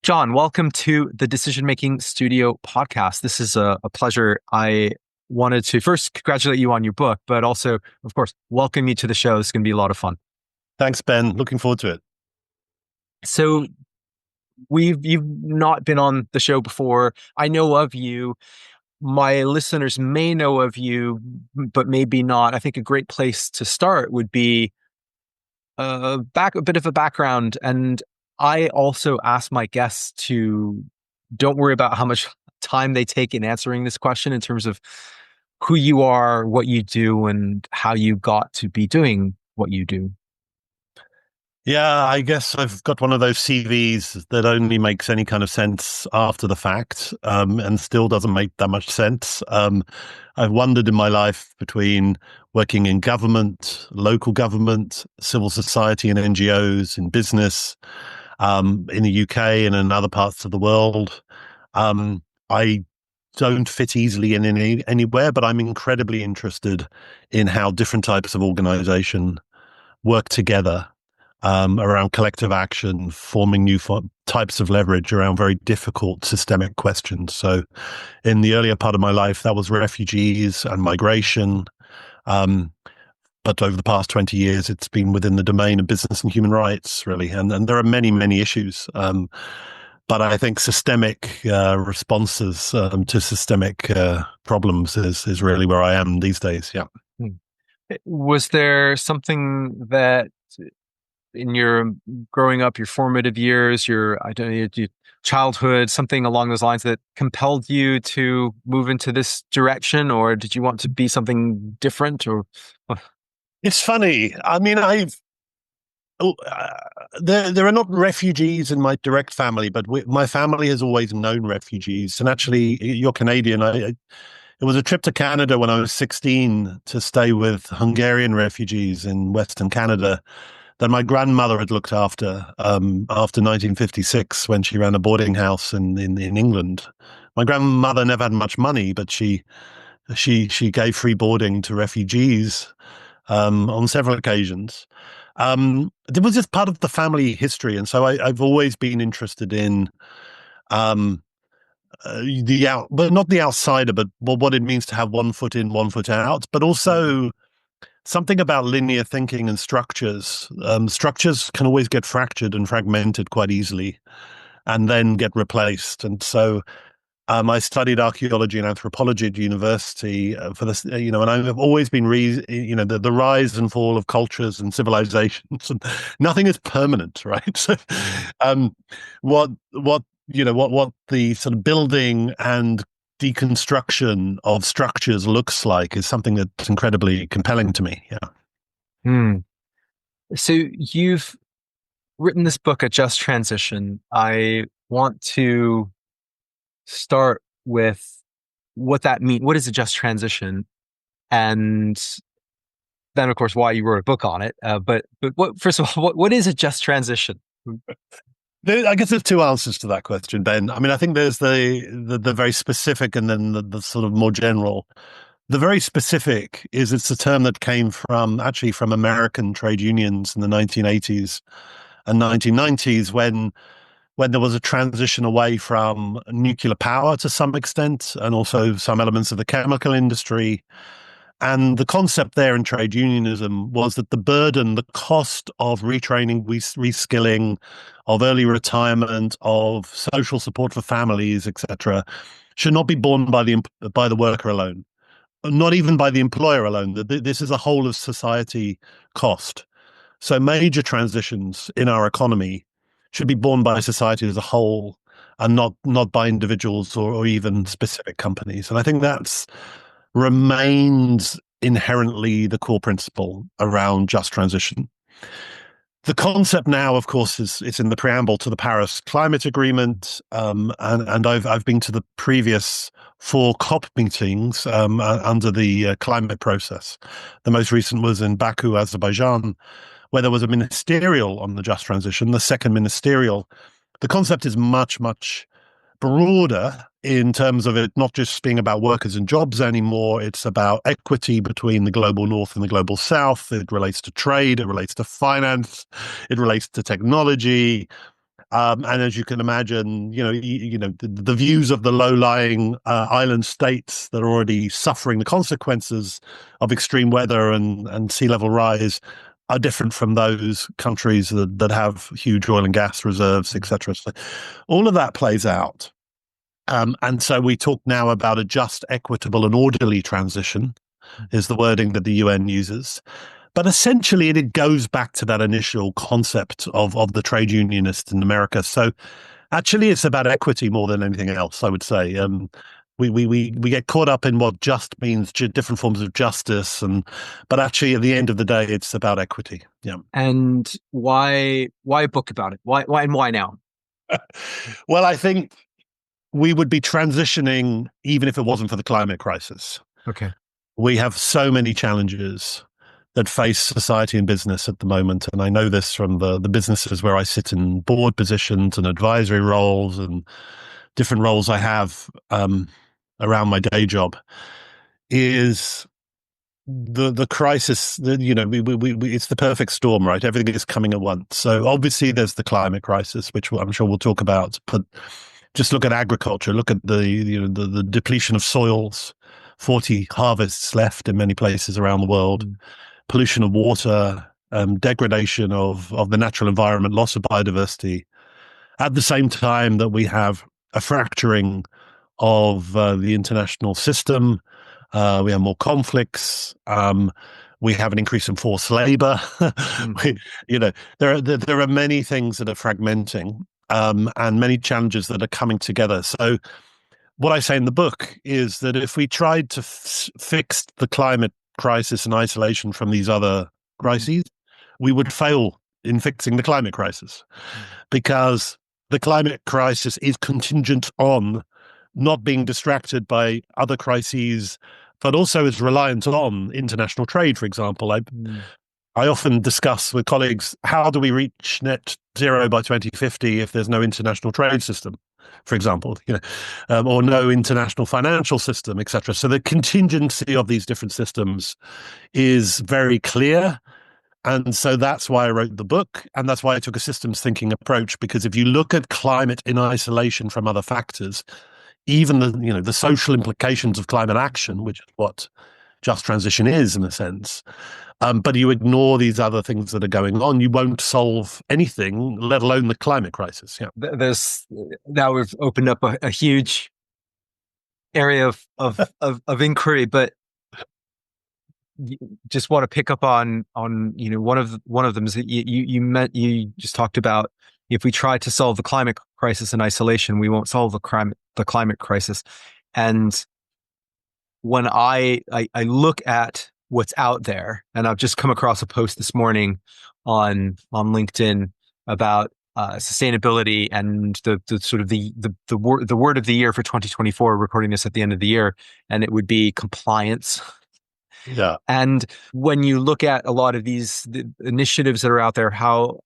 John, welcome to the Decision Making Studio podcast. This is a pleasure. I wanted to first congratulate you on your book, but also, of course, welcome you to the show. This is going to be a lot of fun. Thanks, Ben. Looking forward to it. So you've not been on the show before. I know of you. My listeners may know of you, but maybe not. I think a great place to start would be a bit of a background. And I also ask my guests to don't worry about how much time they take in answering this question in terms of who you are, what you do, and how you got to be doing what you do. Yeah, I guess I've got one of those CVs that only makes any kind of sense after the fact, and still doesn't make that much sense. I've wandered in my life between working in government, local government, civil society and NGOs, in business, in the UK and in other parts of the world. I don't fit easily in anywhere, but I'm incredibly interested in how different types of organization work together around collective action, forming new types of leverage around very difficult systemic questions. So in the earlier part of my life, that was refugees and migration. But over the past 20 years, it's been within the domain of business and human rights, really. And there are many, many issues. But I think systemic responses to systemic problems is really where I am these days. Yeah. Was there something that in your growing up, your formative years, your childhood, something along those lines that compelled you to move into this direction, or did you want to be something different? Or it's funny. I mean, there are not refugees in my direct family, but my family has always known refugees. And actually, you're Canadian. It was a trip to Canada when I was 16 to stay with Hungarian refugees in Western Canada that my grandmother had looked after 1956 when she ran a boarding house in England. My grandmother never had much money, but she gave free boarding to refugees on several occasions. It was just part of the family history, and so I've always been interested in but not the outsider, but what it means to have one foot in, one foot out, but also something about linear thinking and structures. Structures can always get fractured and fragmented quite easily and then get replaced. And so I studied archaeology and anthropology at university for this, and I've always been, the rise and fall of cultures and civilizations, and nothing is permanent, right? So, what the sort of building and deconstruction of structures looks like is something that's incredibly compelling to me. Yeah. So you've written this book, A Just Transition. I want to start with what that means. What is a just transition? And then, of course, why you wrote a book on it. But first of all, what is a just transition? I guess there's two answers to that question, Ben. I mean, I think there's the very specific and then the sort of more general. The very specific it's a term that came from American trade unions in the 1980s and 1990s when there was a transition away from nuclear power to some extent, and also some elements of the chemical industry. And the concept there in trade unionism was that the burden, the cost of retraining, reskilling, of early retirement, of social support for families, etc., should not be borne by the worker alone, not even by the employer alone. This is a whole of society cost. So major transitions in our economy should be borne by society as a whole, and not by individuals or even specific companies. And I think that's remains inherently the core principle around just transition. The concept now, of course, it's in the preamble to the Paris Climate Agreement, and I've been to the previous 4 COP meetings under the climate process. The most recent was in Baku, Azerbaijan, where there was a ministerial on the just transition, the second ministerial. The concept is much, much broader in terms of it not just being about workers and jobs anymore. It's about equity between the global north and the global south. It relates to trade, it relates to finance, it relates to technology. And as you can imagine, the views of the low-lying island states that are already suffering the consequences of extreme weather and sea level rise are different from those countries that have huge oil and gas reserves, etc. So all of that plays out. And so we talk now about a just, equitable, and orderly transition, is the wording that the UN uses. But essentially, it goes back to that initial concept of the trade unionist in America. So actually, it's about equity more than anything else, I would say. We get caught up in what just means, different forms of justice, but actually, at the end of the day, it's about equity. Yeah. And why a book about it? Why now? Well, I think we would be transitioning even if it wasn't for the climate crisis. Okay. We have so many challenges that face society and business at the moment. And I know this from the businesses where I sit in board positions and advisory roles and different roles I have around my day job, is the crisis. It's the perfect storm, right? Everything is coming at once. So obviously there's the climate crisis, which I'm sure we'll talk about, but just look at agriculture, look at the depletion of soils, 40 harvests left in many places around the world, pollution of water, degradation of the natural environment, loss of biodiversity. At the same time that we have a fracturing of the international system, we have more conflicts. We have an increase in forced labor. There are many things that are fragmenting, and many challenges that are coming together. So what I say in the book is that if we tried to fix the climate crisis in isolation from these other crises, we would fail in fixing the climate crisis, because the climate crisis is contingent on not being distracted by other crises, but also is reliant on international trade, for example. I often discuss with colleagues, how do we reach net zero by 2050 if there's no international trade system, for example, or no international financial system, etc. So the contingency of these different systems is very clear. And so that's why I wrote the book. And that's why I took a systems thinking approach, because if you look at climate in isolation from other factors, even the social implications of climate action, which is what just transition is in a sense, but you ignore these other things that are going on, you won't solve anything, let alone the climate crisis. Yeah. Now we've opened up a huge area of inquiry, but just want to pick up on one of them is that you just talked about, if we try to solve the climate crisis in isolation, we won't solve the climate crisis. And when I look at what's out there, and I've just come across a post this morning on LinkedIn about sustainability and the sort of the word of the year for 2024. Recording this at the end of the year, and it would be compliance. Yeah. And when you look at a lot of the initiatives that are out there, how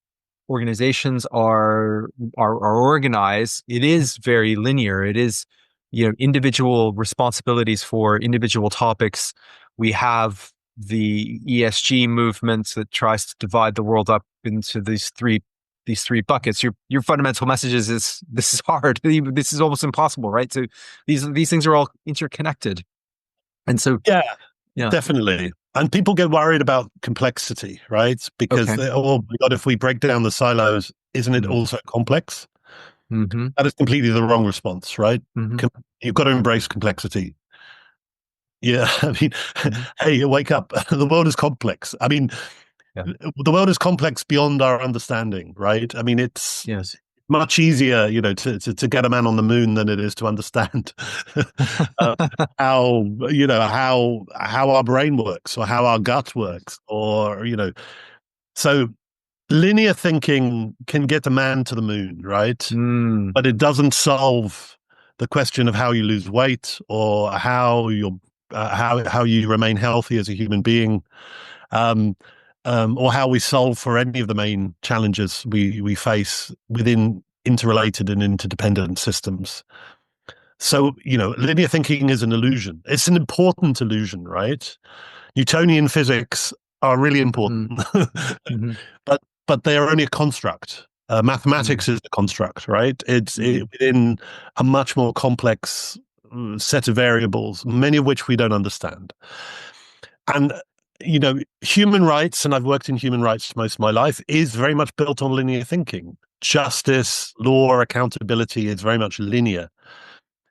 organizations are organized, it is very linear. It is, individual responsibilities for individual topics. We have the ESG movements that tries to divide the world up into these three buckets. Your fundamental message is this is hard. This is almost impossible, right? So these things are all interconnected. And so yeah. Yeah, Definitely. And people get worried about complexity, right? Because, oh my God, if we break down the silos, isn't it also complex? Mm-hmm. That is completely the wrong response, right? Mm-hmm. You've got to embrace complexity. Yeah. I mean, hey, wake up. The world is complex. I mean, the world is complex beyond our understanding, right? I mean, it's much easier, to get a man on the moon than it is to understand how our brain works, or how our gut works, or so linear thinking can get a man to the moon, right? But it doesn't solve the question of how you lose weight, or how you remain healthy as a human being, or how we solve for any of the main challenges we face within interrelated and interdependent systems. So, linear thinking is an illusion. It's an important illusion, right? Newtonian physics are really important, but they are only a construct. Mm, Mathematics is the construct, right? mm, Within a much more complex set of variables, many of which we don't understand. And human rights, and I've worked in human rights most of my life, is very much built on linear thinking. Justice, law, accountability is very much linear.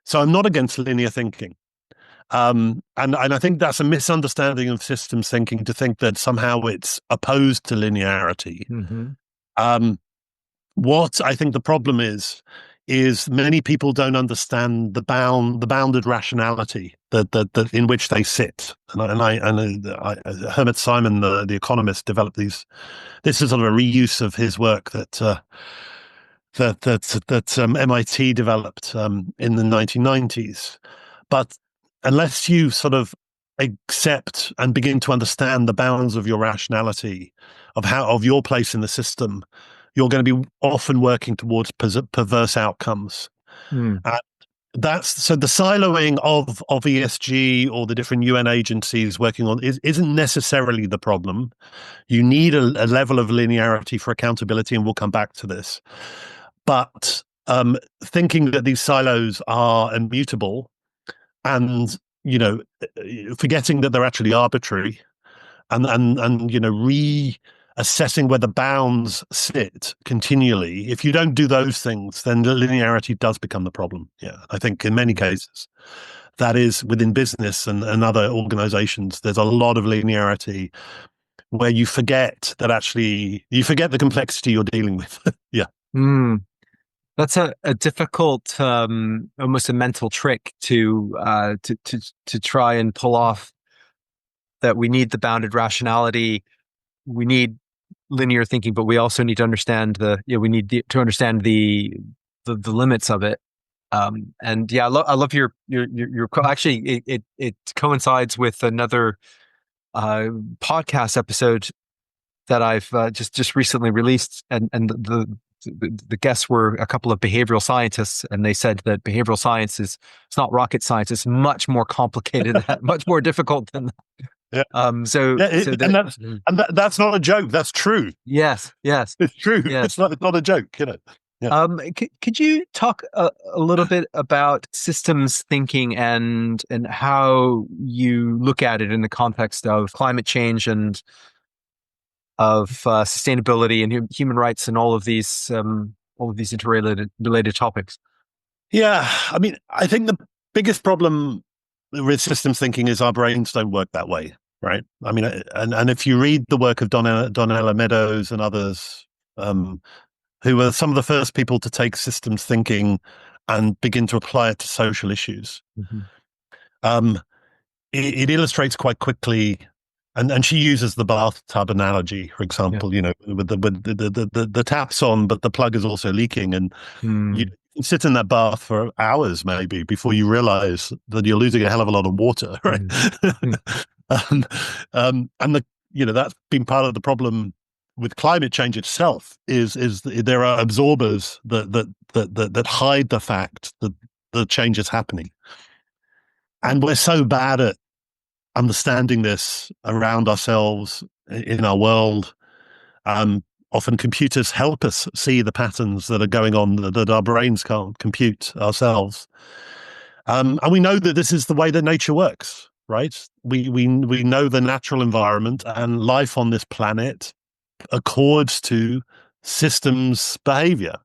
So I'm not against linear thinking. And I think that's a misunderstanding of systems thinking to think that somehow it's opposed to linearity. mhm, Um, what I think the problem is many people don't understand the bounded rationality that in which they sit. And Hermit Simon, the economist, developed these. This is sort of a reuse of his work that MIT developed in the 1990s. But unless you sort of accept and begin to understand the bounds of your rationality, of your place in the system, you're going to be often working towards perverse outcomes. mm, And that's so the siloing of ESG or the different UN agencies working on isn't necessarily the problem. You need a level of linearity for accountability, and we'll come back to this. But thinking that these silos are immutable and forgetting that they're actually arbitrary and reassessing where the bounds sit continually. If you don't do those things, then the linearity does become the problem. Yeah, I think in many mm, cases that is within business and other organizations. There's a lot of linearity where you forget the complexity you're dealing with. Yeah. mm. That's a difficult, almost a mental trick to try and pull off. That we need the bounded rationality, we need linear thinking, but we also need to understand we need to understand the limits of it. And yeah, I love actually it coincides with another uh, podcast episode that I've just recently released, and the guests were a couple of behavioral scientists, and they said that behavioral science is it's not rocket science; it's much more complicated, much more difficult than Yeah. so Yeah, so that that's not a joke. That's true. yes, yes, It's true. yes. It's not a joke. Yeah. Could you talk a little bit about systems thinking and how you look at it in the context of climate change and of sustainability and human rights and all of these interrelated related topics? Yeah. I mean, I think the biggest problem with systems thinking is our brains don't work that way, right? I mean, and if you read the work of Donella Meadows and others, um, who were some of the first people to take systems thinking and begin to apply it to social issues, Hmm. um, it illustrates quite quickly. And she uses the bathtub analogy, for Yeah. example, with the tap's on, but the plug is also leaking, and you Mm, can sit in that bath for hours maybe before you realize that you're losing a hell of a lot of water, right? mm, mm, um, and that's been part of the problem with climate change itself. Is there are absorbers that hide the fact that the change is happening, and we're so bad at understanding this around ourselves in our world. Um, Often computers help us see the patterns that are going on that our brains can't compute ourselves. And we know that this is the way that nature works, right? We know the natural environment and life on this planet accords to systems behavior.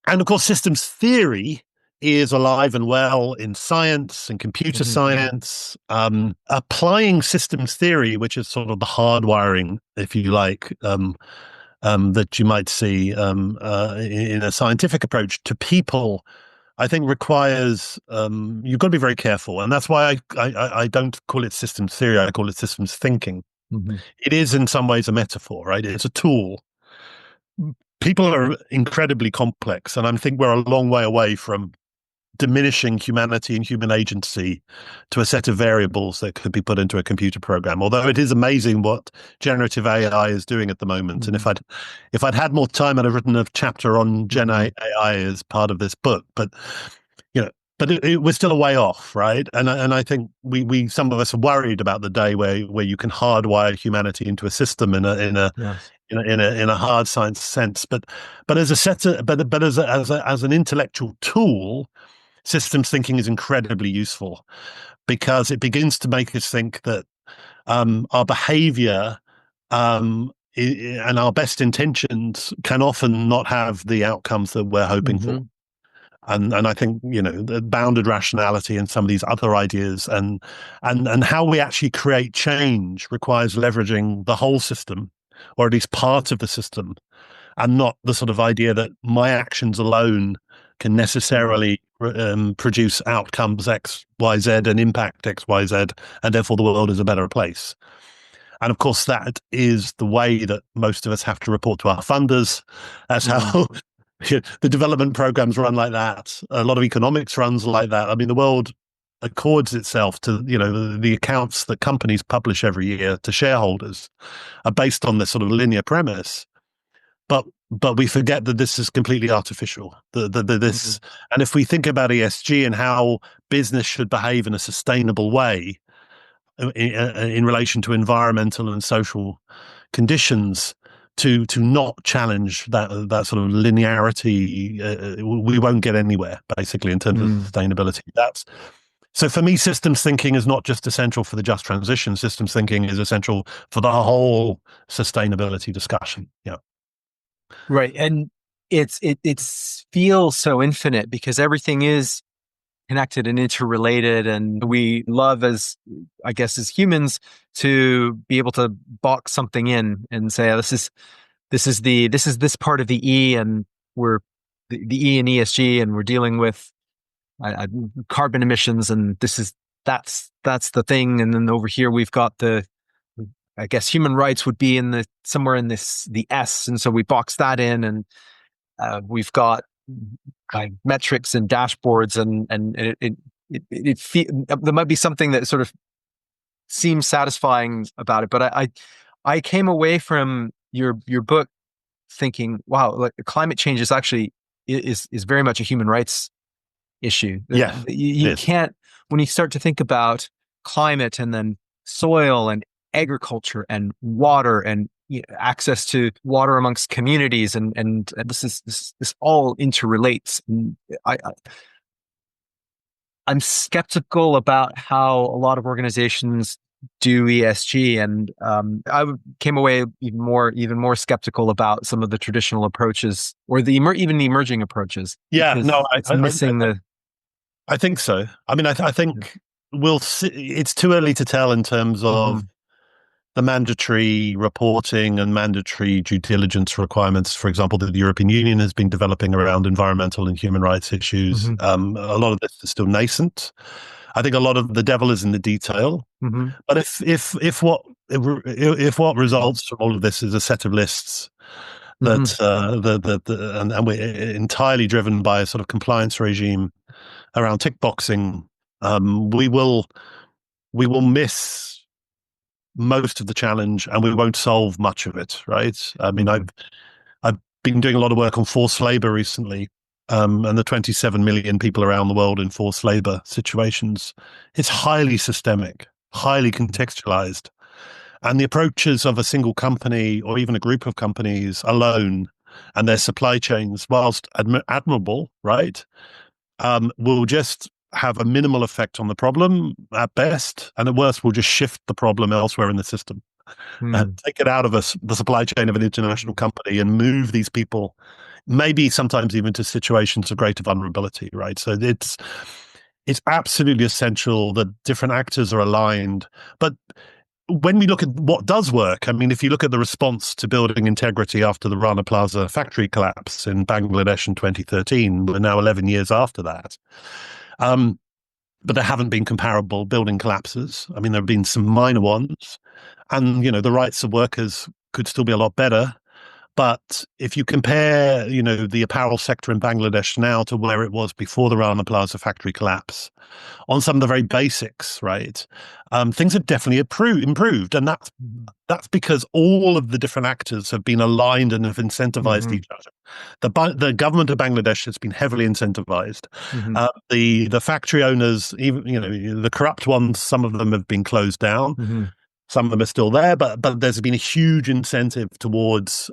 And of course, systems theory is alive and well in science and computer mhm, science. Applying systems theory, which is sort of the hardwiring, if you like, that you might see in a scientific approach to people, I think requires you've got to be very careful, and that's why I don't call it systems theory. I call it systems thinking. mhm, It is in some ways a metaphor, right? It's a tool. People are incredibly complex, and I think we're a long way away from diminishing humanity and human agency to a set of variables that could be put into a computer program. Although it is amazing what generative AI is doing at the moment, and mhm, if I'd had more time, I'd have written a chapter on Gen mhm, AI as part of this book. But but we're still a way off, right? And I think we some of us are worried about the day where you can hardwire humanity into a system Yes. in a hard science sense. But as a set of, but as an intellectual tool, systems thinking is incredibly useful because it begins to make us think that our behavior and our best intentions can often not have the outcomes that we're hoping for. Hmm. And I think the bounded rationality and some of these other ideas and how we actually create change requires leveraging the whole system, or at least part of the system, and not the sort of idea that my actions alone can necessarily produce outcomes X, Y, Z and impact X, Y, Z, and therefore the world is a better place. And of course, that is the way that most of us have to report to our funders. That's Mm. how the development programs run like that. A lot of economics runs like that. I mean, the world accords itself to, the accounts that companies publish every year to shareholders are based on this sort of linear premise. But we forget that this is completely artificial. Hmm. And if we think about ESG and how business should behave in a sustainable way, in relation to environmental and social conditions, to not challenge that sort of linearity, we won't get anywhere basically in terms of Mm. sustainability. That's so for me, systems thinking is not just essential for the just transition. Systems thinking is essential for the whole sustainability discussion. Yeah. Right. And it's feels so infinite because everything is connected and interrelated, and we love, as I guess as humans, to be able to box something in and say, "Oh, this is this part of the E, and we're the E in ESG, and we're dealing with carbon emissions, and that's the thing." And then over here we've got the, I guess human rights would be in the somewhere in this the S, and so we box that in, and we've got metrics and dashboards, and there might be something that sort of seems satisfying about it, but I came away from your book thinking, wow, like climate change is actually is very much a human rights issue. Yeah, it You is. can't, when you start to think about climate and then soil and agriculture and water and access to water amongst communities, and this all interrelates. And I'm skeptical about how a lot of organizations do ESG, and came away even more skeptical about some of the traditional approaches, or even the emerging approaches, Yeah, no, because it's missing the. I think so. I mean, I think we'll see. It's too early to tell in terms of Mhm. the mandatory reporting and mandatory due diligence requirements, for example, that the European Union has been developing around environmental and human rights issues. Mhm. A lot of this is still nascent. I think a lot of the devil is in the detail. Mhm. But if what results from all of this is a set of lists Mhm. that and we're entirely driven by a sort of compliance regime around tick boxing, we will miss most of the challenge, and we won't solve much of it. Right? I mean, Mhm. I've been doing a lot of work on forced labor recently, and the 27 million people around the world in forced labor situations. It's highly systemic, highly contextualized, and the approaches of a single company or even a group of companies alone and their supply chains, whilst admirable, right, will just have a minimal effect on the problem at best, and at worst will just shift the problem elsewhere in the system. Mhm. Take it out of the supply chain of an international company and move these people, maybe sometimes even to situations of greater vulnerability, right? So it's absolutely essential that different actors are aligned. But when we look at what does work, I mean, if you look at the response to building integrity after the Rana Plaza factory collapse in Bangladesh in 2013, we're now 11 years after that. Um, but there haven't been comparable building collapses. I mean, there have been some minor ones, and the rights of workers could still be a lot better. But if you compare, the apparel sector in Bangladesh now to where it was before the Rana Plaza factory collapse, on some of the very basics, right? Things have definitely improved, and that's because all of the different actors have been aligned and have incentivized Mm-hmm. each other. The government of Bangladesh has been heavily incentivized. Mm-hmm. The factory owners, even the corrupt ones, some of them have been closed down. Mm-hmm. Some of them are still there, but there's been a huge incentive towards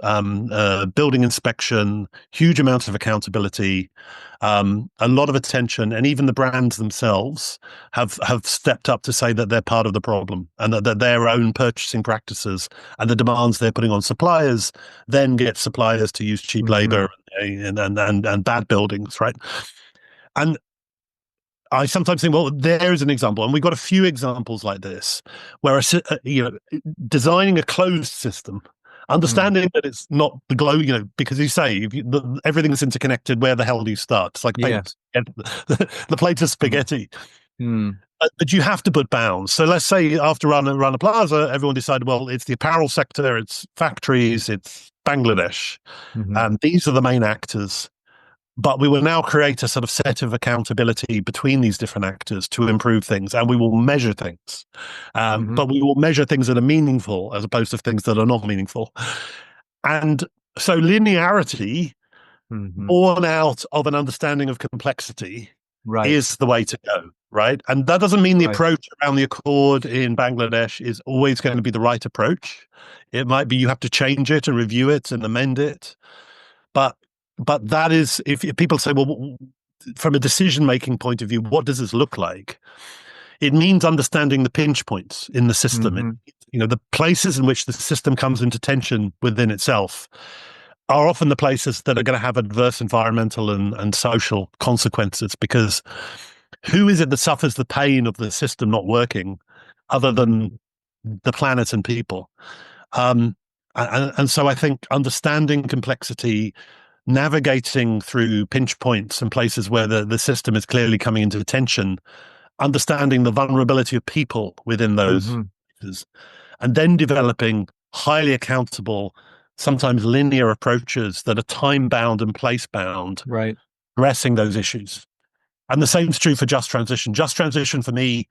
building inspection, huge amounts of accountability, a lot of attention, and even the brands themselves have stepped up to say that they're part of the problem and that their own purchasing practices and the demands they're putting on suppliers then get suppliers to use cheap Mm-hmm. labor and bad buildings, right? And I sometimes think, well, there is an example, and we've got a few examples like this, where designing a closed system, understanding that it's not the globe, because you say if everything's interconnected, where the hell do you start? It's like Yeah. paint, the plate of spaghetti. Mm-hmm. But you have to put bounds. So let's say after Rana Plaza, everyone decided, well, it's the apparel sector, it's factories, it's Bangladesh, Mm-hmm. and these are the main actors. But we will now create a sort of set of accountability between these different actors to improve things, and we will measure things. Mm-hmm. But we will measure things that are meaningful as opposed to things that are not meaningful. And so linearity, Mm-hmm. born out of an understanding of complexity, Right. is the way to go, right? And that doesn't mean the Right. approach around the Accord in Bangladesh is always going to be the right approach. It might be you have to change it and review it and amend it. But that is, if people say, well, from a decision making point of view, what does this look like? It means understanding the pinch points in the system. Mm-hmm. The places in which the system comes into tension within itself are often the places that are going to have adverse environmental and social consequences, because who is it that suffers the pain of the system not working other than the planet and people? And so I think understanding complexity, navigating through pinch points and places where the system is clearly coming into tension, understanding the vulnerability of people within those Mm-hmm. places, and then developing highly accountable, sometimes linear approaches that are time bound and place bound, Right. addressing those issues. And the same is true for just transition. Just transition for me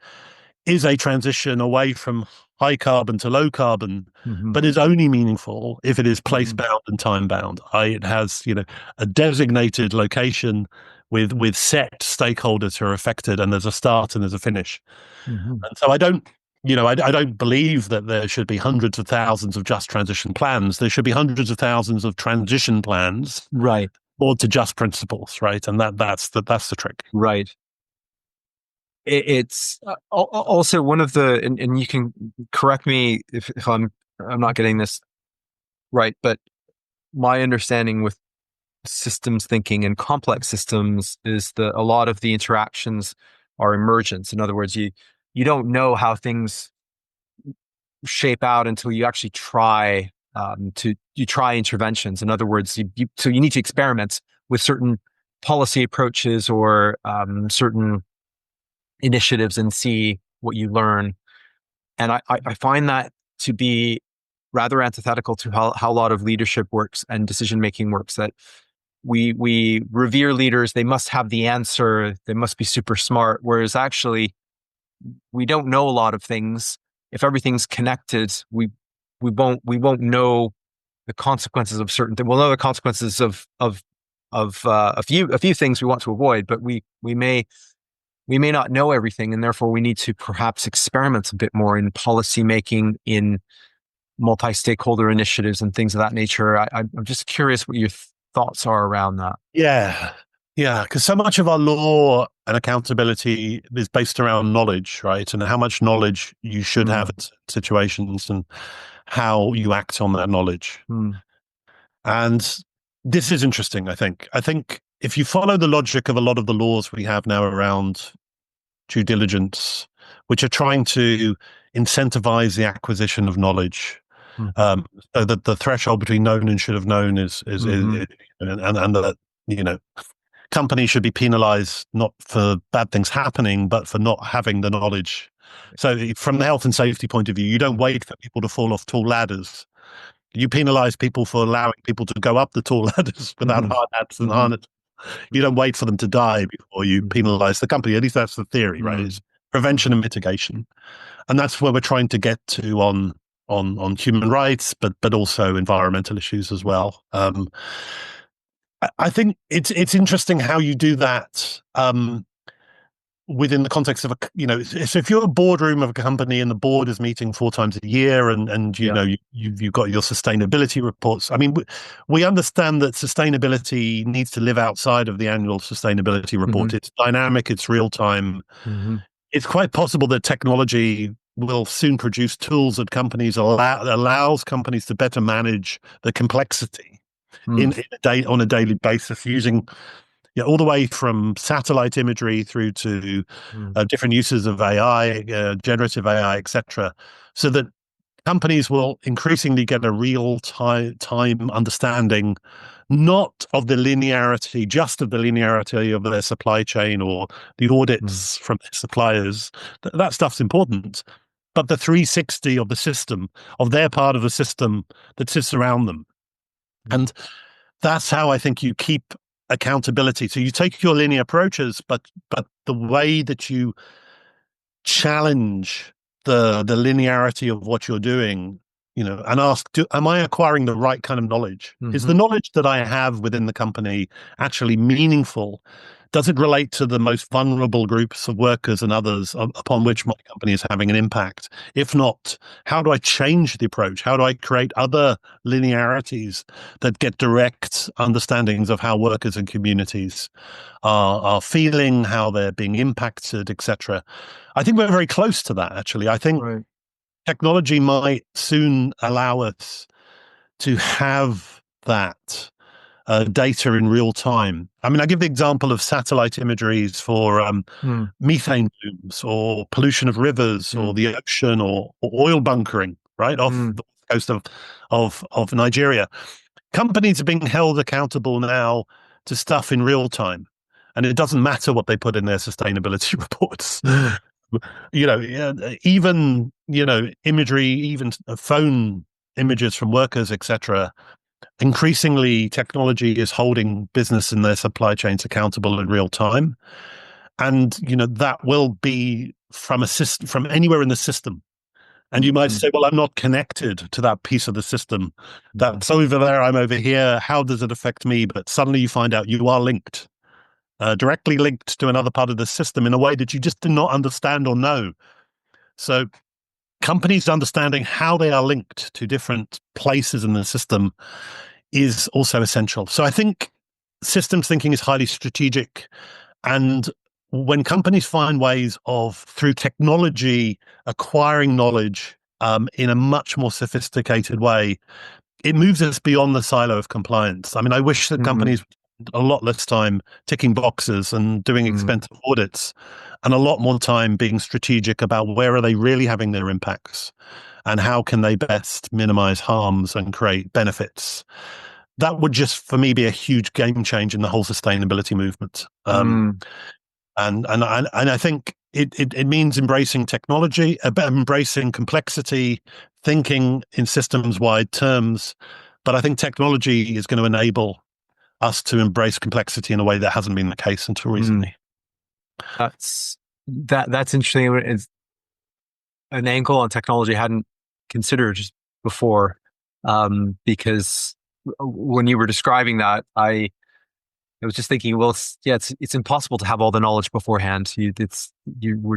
is a transition away from high carbon to low carbon, Mm-hmm. but is only meaningful if it is place Mm-hmm. bound and time bound. It has, a designated location with set stakeholders who are affected, and there's a start and there's a finish. Mm-hmm. And so I don't, I don't believe that there should be hundreds of thousands of just transition plans. There should be hundreds of thousands of transition plans Right. or to just principles, right? And that's the trick. Right. It's also one of the, and you can correct me if I'm not getting this right, but my understanding with systems thinking and complex systems is that a lot of the interactions are emergent. In other words, you don't know how things shape out until you actually try you try interventions. In other words, so you need to experiment with certain policy approaches or certain initiatives and see what you learn. And I find that to be rather antithetical to how a lot of leadership works and decision making works. That we revere leaders; they must have the answer, they must be super smart. Whereas actually, we don't know a lot of things. If everything's connected, we won't know the consequences of certain things. We'll know the consequences of a few things we want to avoid, but we may not know everything, and therefore we need to perhaps experiment a bit more in policy making, in multi-stakeholder initiatives and things of that nature. I'm just curious what your thoughts are around that. Yeah. Yeah. Because so much of our law and accountability is based around knowledge, right? And how much knowledge you should have Mm, in situations and how you act on that knowledge. mm, And this is interesting, I think. I think if you follow the logic of a lot of the laws we have now around due diligence, which are trying to incentivize the acquisition of knowledge, mhm, so that the threshold between known and should have known mhm, and that companies should be penalized not for bad things happening, but for not having the knowledge. So from the health and safety point of view, you don't wait for people to fall off tall ladders. You penalize people for allowing people to go up the tall ladders without Hmm. hard hats and Hmm. harness. You don't wait for them to die before you Hmm. penalize the company. At least that's the theory, right? Hmm. It's prevention and mitigation, and that's where we're trying to get to on human rights, but also environmental issues as well. I think it's interesting how you do that. Within the context of so if you're a boardroom of a company and the board is meeting 4 times a year, and Yeah. you've got your sustainability reports. I mean, we understand that sustainability needs to live outside of the annual sustainability report. Hmm. It's dynamic, it's real time. Hmm. It's quite possible that technology will soon produce tools that companies allows companies to better manage the complexity Hmm. in a day on a daily basis using, yeah, all the way from satellite imagery through to Hmm. different uses of AI, generative AI, etc., so that companies will increasingly get a real time understanding, not of the linearity, just of the linearity of their supply chain or the Hmm. audits from their suppliers. That stuff's important, but the 360 of the system, of their part of the system that sits around them. And that's how I think you keep accountability. So you take your linear approaches, but the way that you challenge the linearity of what you're doing, and ask, am I acquiring the right kind of knowledge? Is the Hmm. knowledge that I have within the company actually meaningful? Does it relate to the most vulnerable groups of workers and others upon which my company is having an impact? If not, how do I change the approach? How do I create other linearities that get direct understandings of how workers and communities are feeling, how they're being impacted, etc.? I think we're very close to that, actually. I think Right. technology might soon allow us to have that data in real time. I mean, I give the example of satellite imageries for Hmm. methane plumes or pollution of rivers or Hmm. the ocean or oil bunkering, right, off Hmm. the coast of Nigeria. Companies are being held accountable now to stuff in real time. And it doesn't matter what they put in their sustainability reports. Hmm. Yeah, even imagery, even phone images from workers, etc. Increasingly, technology is holding business and their supply chains accountable in real time, and that will be from a system, from anywhere in the system. And you might say, well, I'm not connected to that piece of the system. Hmm. That's over there, I'm over here. How does it affect me? But suddenly you find out you are linked, directly linked to another part of the system in a way that you just did not understand or know. So companies understanding how they are linked to different places in the system is also essential. So I think systems thinking is highly strategic. And when companies find ways of, through technology, acquiring knowledge in a much more sophisticated way, it moves us beyond the silo of compliance. I mean, I wish that Hmm. companies spent a lot less time ticking boxes and doing Hmm. expensive audits, and a lot more time being strategic about where are they really having their impacts and how can they best minimize harms and create benefits. That would just, for me, be a huge game change in the whole sustainability movement. Hmm. And I think it means embracing technology, embracing complexity, thinking in systems wide terms. But I think technology is going to enable us to embrace complexity in a way that hasn't been the case until Hmm. recently. That's interesting. It's an angle on technology I hadn't considered before, because when you were describing that, I was just thinking, well, it's impossible to have all the knowledge beforehand. We're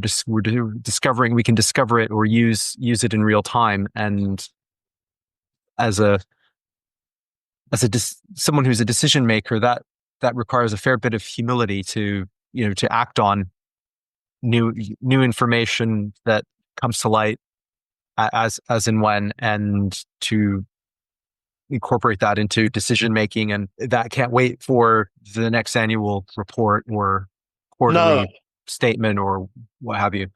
discovering we can discover it or use it in real time, and as a someone who's a decision maker, that requires a fair bit of humility to to act on new information that comes to light as and when, and to incorporate that into decision making, and that can't wait for the next annual report or No, quarterly statement or what have you.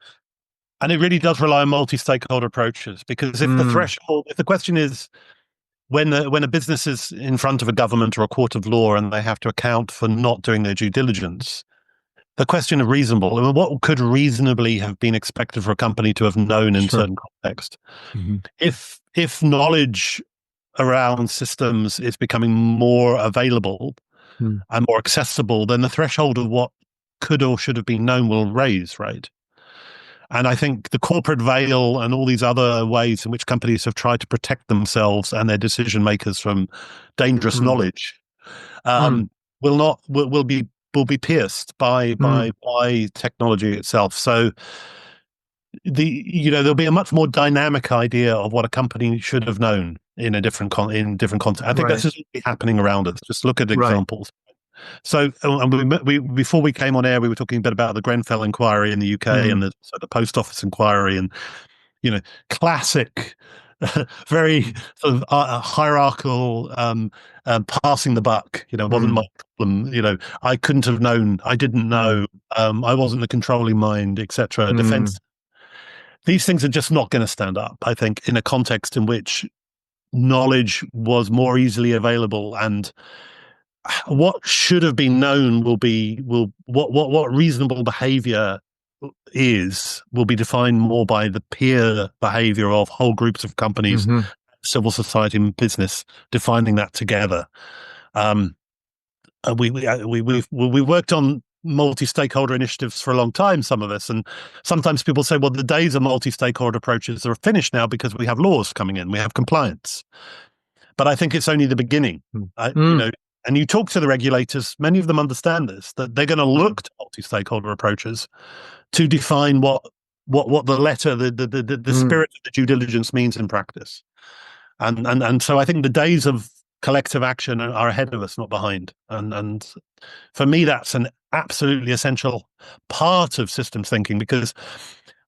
and it really does rely on multi-stakeholder approaches, because Mm, if the question is, when a business is in front of a government or a court of law and they have to account for not doing their due diligence, the question of reasonable, I mean, what could reasonably have been expected for a company to have known in sure. certain context? Hmm. If knowledge around systems is becoming more available Mm. and more accessible, then the threshold of what could or should have been known will raise, right? And I think the corporate veil and all these other ways in which companies have tried to protect themselves and their decision makers from dangerous Mm. knowledge Mm. will not will be pierced Mm. by technology itself. So there'll be a much more dynamic idea of what a company should have known in a in different context. I think Right. this is happening around us. Just look at Right. examples. So, and we before we came on air, we were talking a bit about the Grenfell inquiry in the UK and Mm. the Post Office inquiry, and classic, very sort of hierarchical, passing the buck. It wasn't my Mm. problem. I couldn't have known. I didn't Mm. know. I wasn't the controlling mind, etc. Mm. Defense. These things are just not going to stand up. I think in a context in which knowledge was more easily available and what should have been known will what reasonable behavior is will be defined more by the peer behavior of whole groups of companies, Mhm. civil society and business defining that together. um we worked on multi-stakeholder initiatives for a long time, some of us, and sometimes people say, well, the days of multi-stakeholder approaches are finished now because we have laws coming in, we have compliance. But I think it's only the beginning. Mm. I, you Mm. know, and you talk to the regulators, many of them understand this, that they're going to Mm. look to multi-stakeholder approaches to define what the letter, the Mm. spirit of the due diligence means in practice. And so I think the days of collective action are ahead of us, not behind. And for me, that's an absolutely essential part of systems thinking, because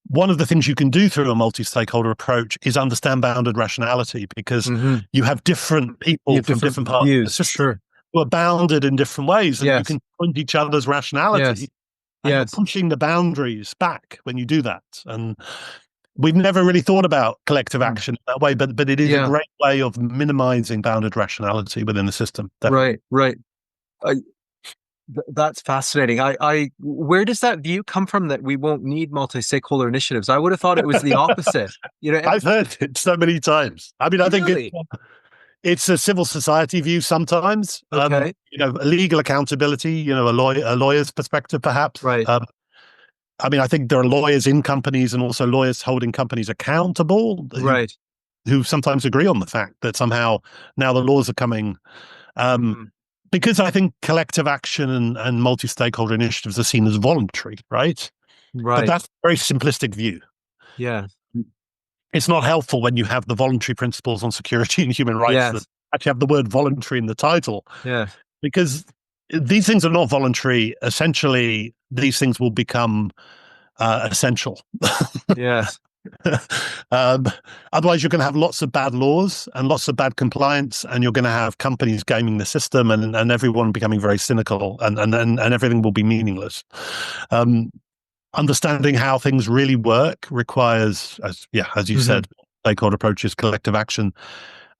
one of the things you can do through a multi-stakeholder approach is understand bounded rationality, because Mhm. you have different You people have from different different parts of the views. system Sure. who are bounded in different ways, and you Yes. can point each other's Yes. rationality, and you're Yes. pushing the boundaries back when you do that. And we've never really thought about collective Mm. action that way, but it is a Yeah. great way of minimizing bounded rationality within the system. Definitely. Right. Right. I, that's fascinating. Where does that view come from that we won't need multi-stakeholder initiatives? I would have thought it was the opposite. I've heard it so many times. I mean, I think Really? it's a civil society view sometimes. Okay. Legal accountability. A lawyer's perspective, perhaps. Right. I mean, I think there are lawyers in companies and also lawyers holding companies accountable Right. who sometimes agree on the fact that somehow now the laws are coming. Um, Mhm. because I think collective action and multi-stakeholder initiatives are seen as voluntary, right? But Right. that's a very simplistic view. Yeah. It's not helpful when you have the voluntary principles on security and human rights that Yes. actually have the word voluntary in the title, Yes. because these things are not voluntary. Essentially, these things will become essential. Yes. um, Otherwise, you're going to have lots of bad laws and lots of bad compliance, and you're going to have companies gaming the system, and everyone becoming very cynical, and everything will be meaningless. Um, Understanding how things really work requires, as you Hmm. said, stakeholder approaches, collective action,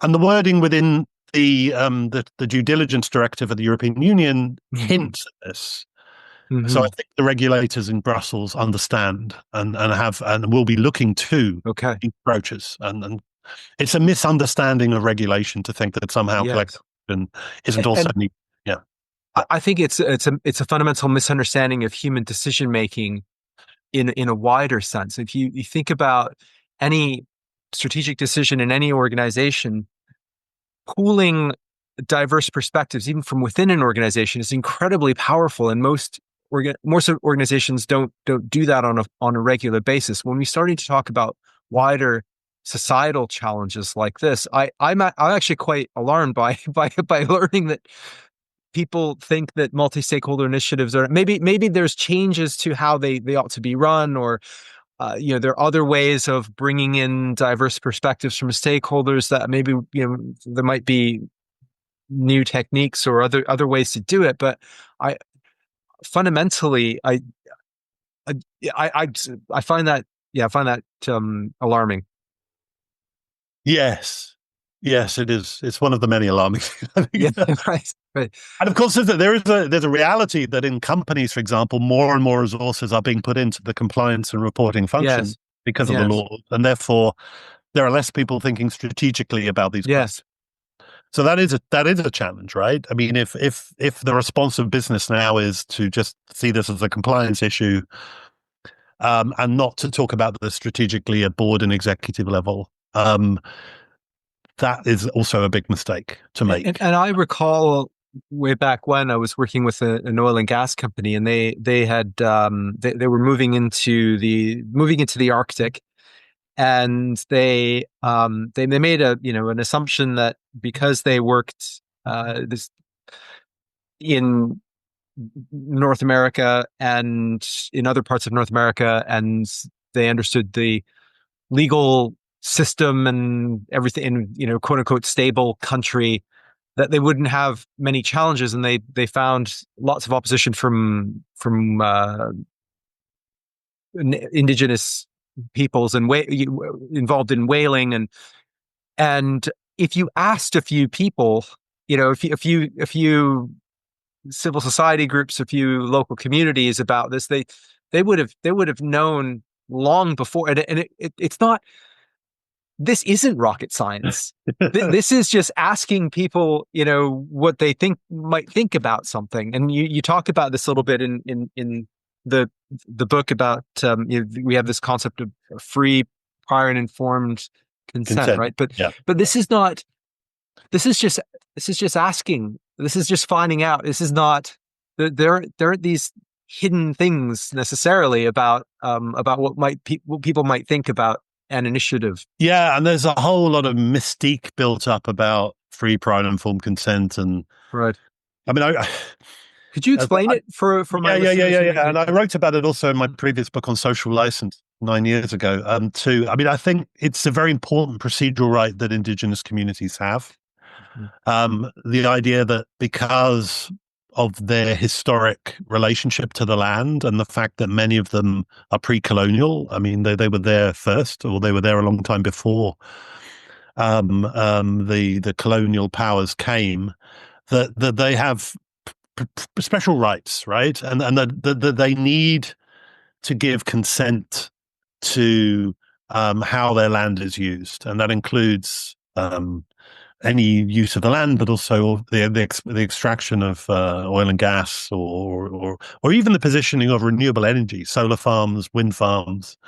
and the wording within the due diligence directive of the European Union Hmm. hints at this. So I Hmm. think the regulators in Brussels understand and will be looking to Okay. these approaches, and it's a misunderstanding of regulation to think that somehow Yes. collective action isn't also And needed. Yeah. I think it's a fundamental misunderstanding of human decision making in a wider sense. If you think about any strategic decision in any organization, pooling diverse perspectives, even from within an organization, is incredibly powerful. And most organizations don't do that on a regular basis. When we started to talk about wider societal challenges like this, I'm actually quite alarmed by by learning that people think that multi-stakeholder initiatives are maybe there's changes to how they ought to be run, or there are other ways of bringing in diverse perspectives from stakeholders that maybe there might be new techniques or other ways to do it. But I fundamentally I I I, I find that I find that alarming. Yes. Yes, it is. It's one of the many alarming things, I Yeah, think. right, right. And of course, there's a reality that in companies, for example, more and more resources are being put into the compliance and reporting function Yes, because of the yes, law, and therefore there are less people thinking strategically about these questions. yes. So that is a challenge, right? I mean, if the response of business now is to just see this as a compliance issue, and not to talk about this strategically at board and executive level, that is also a big mistake to And, make. and I recall way back when I was working with an oil and gas company, and they had they were moving into the Arctic, and they made a an assumption that because they worked this in North America and in other parts of North America, and they understood the legal system and everything in quote unquote stable country, that they wouldn't have many challenges, and they found lots of opposition from indigenous peoples and involved in whaling, and if you asked a few people, if you civil society groups, a few local communities about this, they would have known long before, and it's not, this isn't rocket science. This is just asking people, what they might think about something. And you talk about this a little bit in the book about, we have this concept of free, prior, and informed consent, Consent. right? But Yeah. but this is not. This is just asking. This is just finding out. This is not. There aren't these hidden things necessarily about what people might think about an initiative. Yeah, and there's a whole lot of mystique built up about free, prior, and informed consent, and Right. I mean, Could you I, explain it for my listeners who yeah. And I wrote about it also in my previous book on social license 9 years ago. Too. I mean, I think it's a very important procedural right that Indigenous communities have. The idea that because of their historic relationship to the land and the fact that many of them are pre-colonial, I mean, they were there first, or they were there a long time before the colonial powers came, that they have special rights, right? And that they need to give consent to how their land is used, and that includes any use of the land, but also the extraction of oil and gas, or even the positioning of renewable energy, solar farms, wind farms,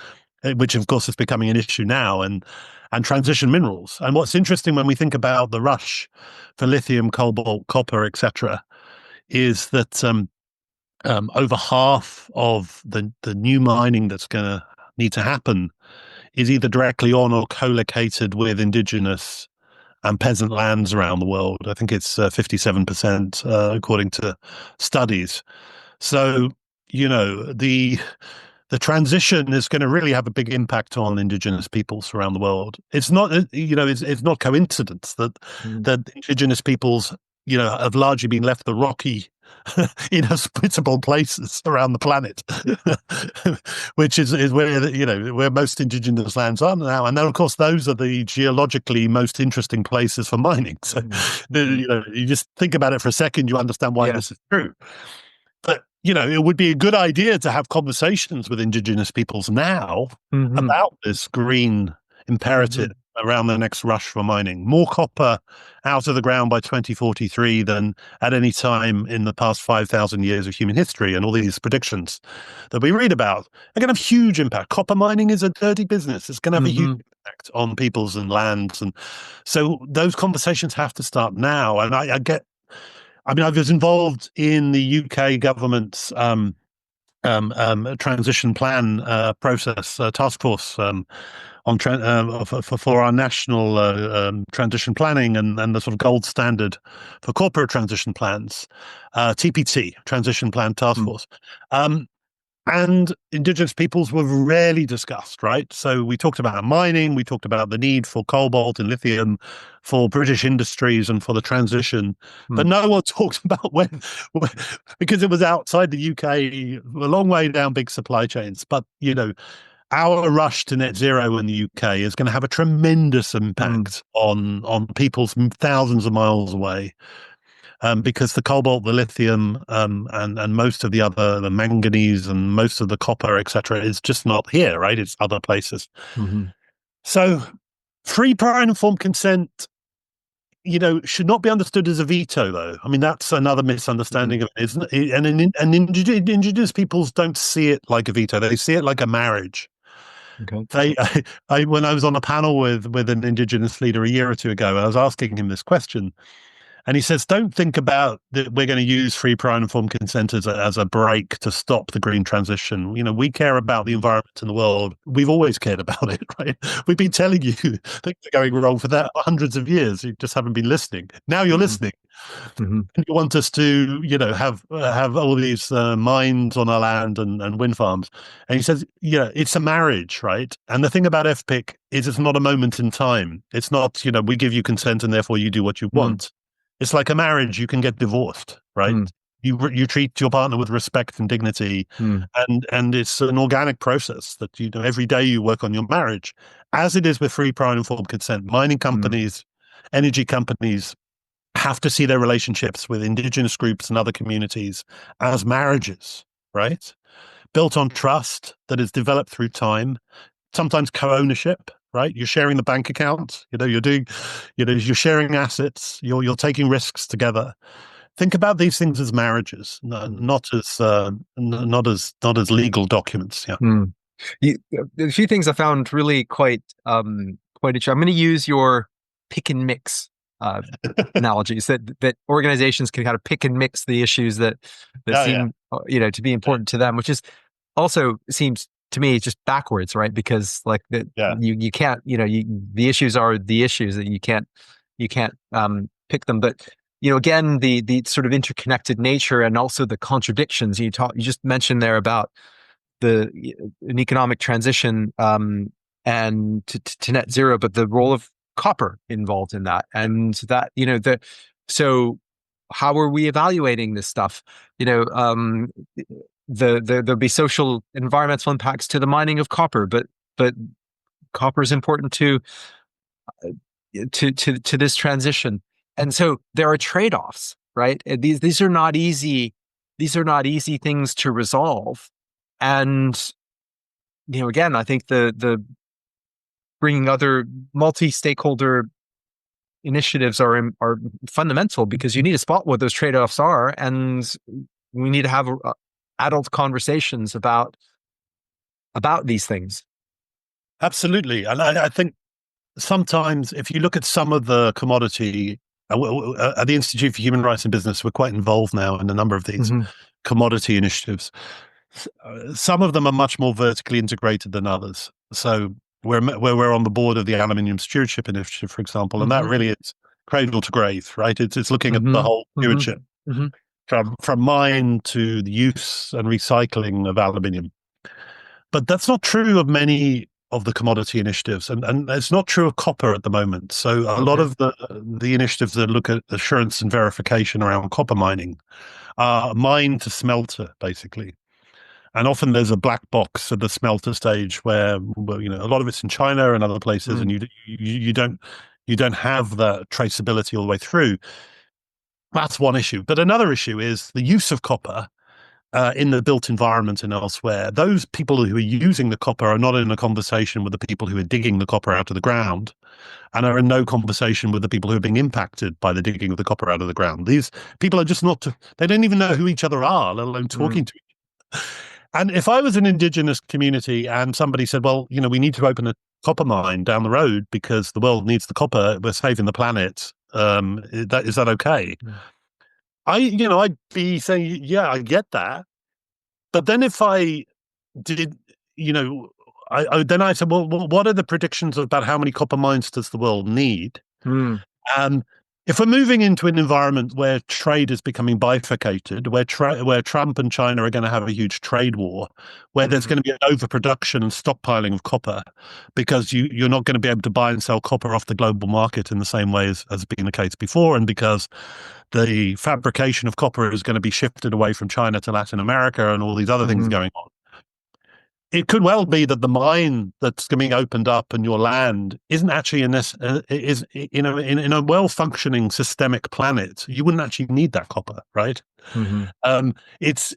which of course is becoming an issue now, and transition minerals. And what's interesting when we think about the rush for lithium, cobalt, copper, etc., is that over half of the new mining that's going to need to happen is either directly on or co-located with indigenous and peasant lands around the world. I think it's 57%, according to studies. So, the transition is going to really have a big impact on indigenous peoples around the world. It's not, it's not coincidence that Mm. that indigenous peoples, have largely been left the rocky, inhospitable places around the planet, which is where where most indigenous lands are now. And then, of course, those are the geologically most interesting places for mining. So, you just think about it for a second, you understand why Yeah. this is true. But it would be a good idea to have conversations with indigenous peoples now Hmm. about this green imperative Hmm. around the next rush for mining. More copper out of the ground by 2043 than at any time in the past 5,000 years of human history. And all these predictions that we read about are going to have huge impact. Copper mining is a dirty business. It's going to have a huge Hmm. impact on peoples and lands. And so those conversations have to start now. And I was involved in the UK government's transition plan process task force for our national transition planning, and the sort of gold standard for corporate transition plans, TPT, Transition Plan Task Force. And indigenous peoples were rarely discussed, right? So we talked about mining, we talked about the need for cobalt and lithium for British industries and for the transition, but no one talked about when because it was outside the UK, a long way down big supply chains. But our rush to net zero in the UK is going to have a tremendous impact on peoples thousands of miles away. Because the cobalt, the lithium, and most of the manganese and most of the copper, etc., is just not here, right? It's other places. Hmm. So, free, prior, and informed consent, should not be understood as a veto, though. I mean, that's another Mm. misunderstanding of it, isn't it? And indigenous peoples don't see it like a veto; they see it like a marriage. Okay. They, when I was on a panel with an indigenous leader a year or two ago, I was asking him this question, and he says, "Don't think about that. We're going to use free, prior, and informed consent as a brake to stop the green transition. We care about the environment in the world. We've always cared about it, right? We've been telling you things are going wrong for that hundreds of years. You just haven't been listening. Now you're Hmm. listening. Hmm. And you want us to, have all these mines on our land and wind farms." And he says, "Yeah, it's a marriage, right? And the thing about FPIC is it's not a moment in time. It's not, we give you consent and therefore you do what you Mm. want. It's like a marriage. You can get divorced, right? Mm. You treat your partner with respect and dignity, Mm. and it's an organic process that every day you work on your marriage, as it is with free, prior, and informed consent. Mining Mm. companies, energy companies have to see their relationships with indigenous groups and other communities as marriages, right? Built on trust that is developed through time, sometimes co-ownership, right? You're sharing the bank account, you're sharing assets, you're taking risks together. Think about these things as marriages, Mm. not as legal documents. Yeah. Mm. You, a few things I found really quite interesting. I'm going to use your pick and mix uh, analogies that organizations can kind of pick and mix the issues that Yeah, yeah, seem to be important to them, which is also seems to me just backwards, right? Because like that yeah. you can't the issues are the issues that you can't pick them, but again the sort of interconnected nature and also the contradictions you just mentioned there about the an economic transition and to net zero, but the role of copper involved in that, and that so how are we evaluating this stuff? There'll be social environmental impacts to the mining of copper, but copper is important to this transition, and so there are trade-offs, right? And these are not easy. These are not easy things to resolve, and again, I think the bringing other multi-stakeholder initiatives are fundamental because you need to spot what those trade-offs are, and we need to have adult conversations about these things. Absolutely. And I think sometimes if you look at some of the commodity, at the Institute for Human Rights and Business, we're quite involved now in a number of these Hmm. commodity initiatives. Some of them are much more vertically integrated than others. So we're on the board of the Aluminium Stewardship Initiative, for example, and that Hmm. really is cradle to grave, right? It's looking at the Hmm. whole Hmm. stewardship Hmm. from mine to the use and recycling of aluminium. But that's not true of many of the commodity initiatives, and it's not true of copper at the moment. So a lot Okay. of the initiatives that look at assurance and verification around copper mining are mine to smelter, basically. And often there's a black box at the smelter stage where, well, a lot of it's in China and other places, Mm. and you don't have that traceability all the way through. That's one issue. But another issue is the use of copper in the built environment and elsewhere. Those people who are using the copper are not in a conversation with the people who are digging the copper out of the ground, and are in no conversation with the people who are being impacted by the digging of the copper out of the ground. These people are just not, they don't even know who each other are, let alone Mm. talking to. And if I was an indigenous community and somebody said, well, we need to open a copper mine down the road because the world needs the copper, we're saving the planet. Is that okay? Mm. I'd be saying, yeah, I get that. But then if I did, you know, then I said, well, what are the predictions about how many copper mines does the world need? Mm. Um, if we're moving into an environment where trade is becoming bifurcated, where Trump and China are going to have a huge trade war, where there's Mm. going to be an overproduction and stockpiling of copper, because you're not going to be able to buy and sell copper off the global market in the same way as has been the case before, and because the fabrication of copper is going to be shifted away from China to Latin America and all these other things Mhm. going on. it could well be that the mine that's being opened up in your land isn't actually in this is in a well functioning systemic planet. You wouldn't actually need that copper, right? Hmm. It's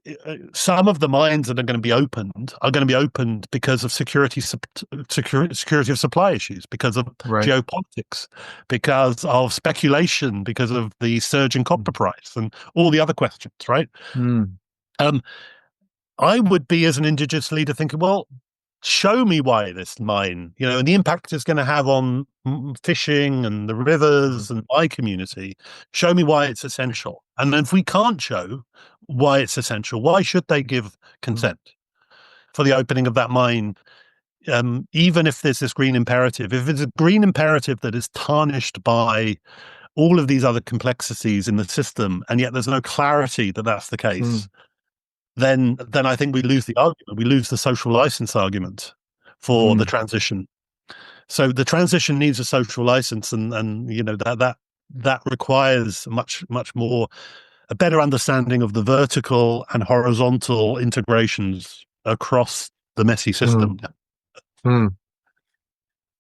some of the mines that are going to be opened are going to be opened because of security of supply issues, because of Right. geopolitics, because of speculation, because of the surge in copper price, and all the other questions, right? Mm. Um, I would be, as an indigenous leader, thinking, well, show me why this mine, and the impact it's going to have on fishing and the Mm. rivers and my community. Show me why it's essential. And if we can't show why it's essential, why should they give Mm. consent for the opening of that mine? Even if there's this green imperative, if it's a green imperative that is tarnished by all of these other complexities in the system, and yet there's no clarity that that's the case, Mm. then I think we lose the argument. We lose the social license argument for the Mm. transition. So the transition needs a social license, and that requires much more a better understanding of the vertical and horizontal integrations across the messy Mm. system. Mm.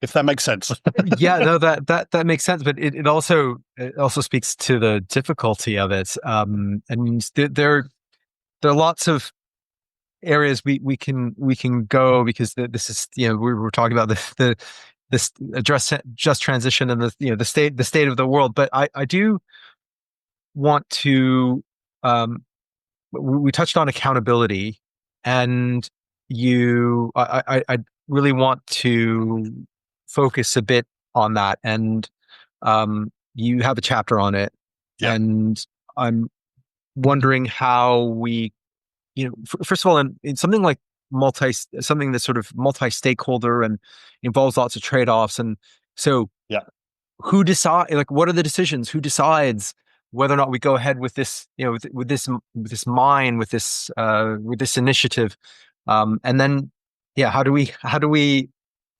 If that makes sense. Yeah, no, that makes sense, but it also speaks to the difficulty of it. And there are lots of areas we can go, because this is, we were talking about this address just transition, and the state of the world. But I do want to, we touched on accountability, and I really want to focus a bit on that. And you have a chapter on it, Yeah, and I'm wondering how we, first of all, in something like something that's sort of multi-stakeholder and involves lots of trade-offs. And so yeah, who decide, like, what are the decisions? Who decides whether or not we go ahead with this, with this mine, with this initiative? And then, yeah, how do we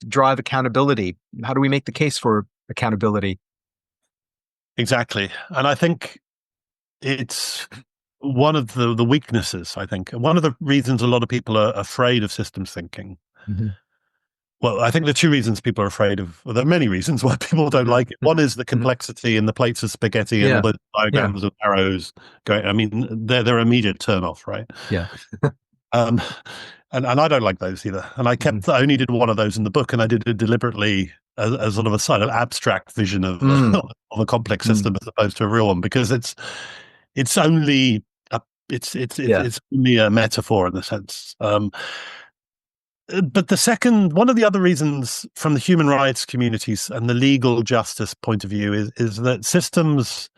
drive accountability? How do we make the case for accountability? exactly. And I think it's one of the weaknesses. I think one of the reasons a lot of people are afraid of systems thinking. Hmm. Well, I think the two reasons people are afraid of, well, there are many reasons why people don't Hmm. like it. One is the Hmm. complexity and the plates of spaghetti and all Yeah, the yeah, diagrams of arrows going. I mean, they're immediate turn off, right? yeah. Um, and I don't like those either. And I only did one of those in the book, and I did it deliberately as sort of a sort of abstract vision of Mm, of a complex mm, system as opposed to a real one, because it's only a, yeah. it's only a metaphor in the sense. But one of the other reasons from the human rights communities and the legal justice point of view is that systems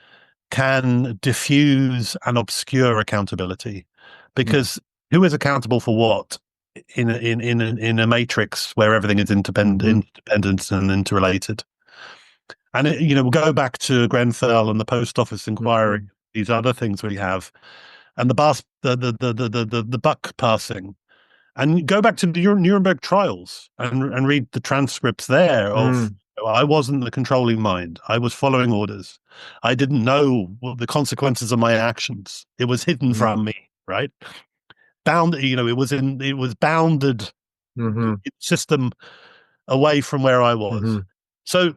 can diffuse and obscure accountability, Mm, because who is accountable for what in a matrix where everything is mhm, independent and interrelated? And we'll go back to Grenfell and the post office inquiry, mhm, these other things we have, and the buck passing, and go back to the Nuremberg trials and read the transcripts there of, mm, I wasn't the controlling mind. I was following orders. I didn't know what the consequences of my actions. It was hidden mm, from me, right? It was bounded mhm, system away from where I was. mhm, So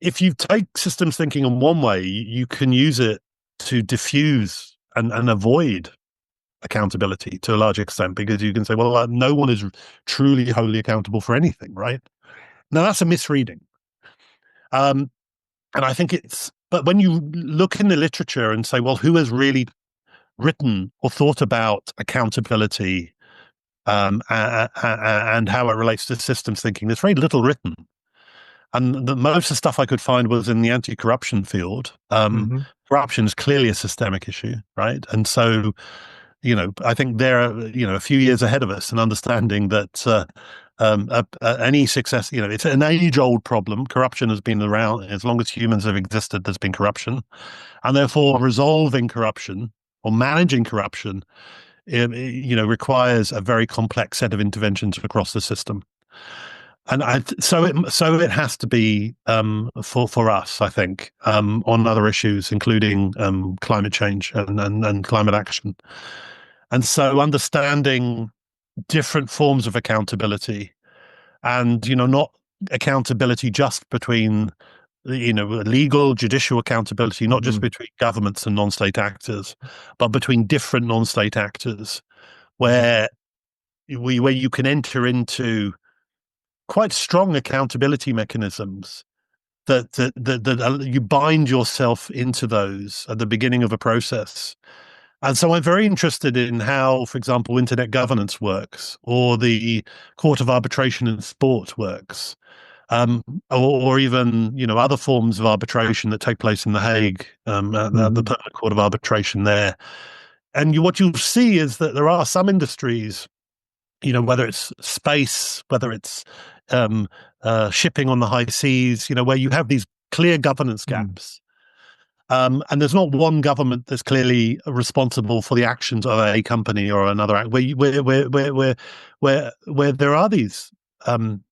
if you take systems thinking in one way, you can use it to diffuse and avoid accountability to a large extent, because you can say, well, no one is truly wholly accountable for anything, right? Now that's a misreading. Um, and I think but when you look in the literature and say, well, who has really written or thought about accountability, and how it relates to systems thinking, there's very little written. And most of the stuff I could find was in the anti-corruption field. mhm, Corruption is clearly a systemic issue, right? And so, I think they're, a few years ahead of us in understanding that any success, it's an age-old problem. Corruption has been around as long as humans have existed. There's been corruption, and therefore resolving corruption or managing corruption, requires a very complex set of interventions across the system. And so it has to be, for us, I think, on other issues, including climate change and climate action. And so understanding different forms of accountability, and not accountability just between legal judicial accountability, not just Hmm. between governments and non-state actors, but between different non-state actors, where where you can enter into quite strong accountability mechanisms that you bind yourself into those at the beginning of a process. And so I'm very interested in how, for example, internet governance works, or the Court of Arbitration in Sport works, um, or even other forms of arbitration that take place in The Hague, at the Hmm. Permanent Court of Arbitration there. And what you'll see is that there are some industries, whether it's space, whether it's um, shipping on the high seas, where you have these clear governance Hmm. gaps. And there's not one government that's clearly responsible for the actions of a company or another. Where there are these um,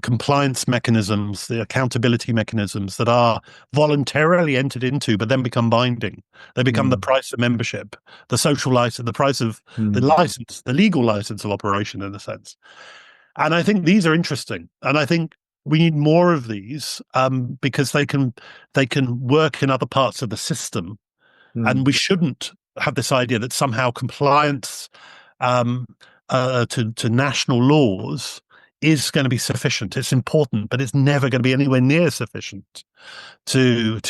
compliance mechanisms, the accountability mechanisms that are voluntarily entered into, but then become binding. They become the Hmm. price of membership, the social license, the price of the Hmm. license, the legal license of operation, in a sense. And I think these are interesting, and I think we need more of these, because they can work in other parts of the system, Hmm. and we shouldn't have this idea that somehow compliance um, to national laws is going to be sufficient. It's important, but it's never going to be anywhere near sufficient to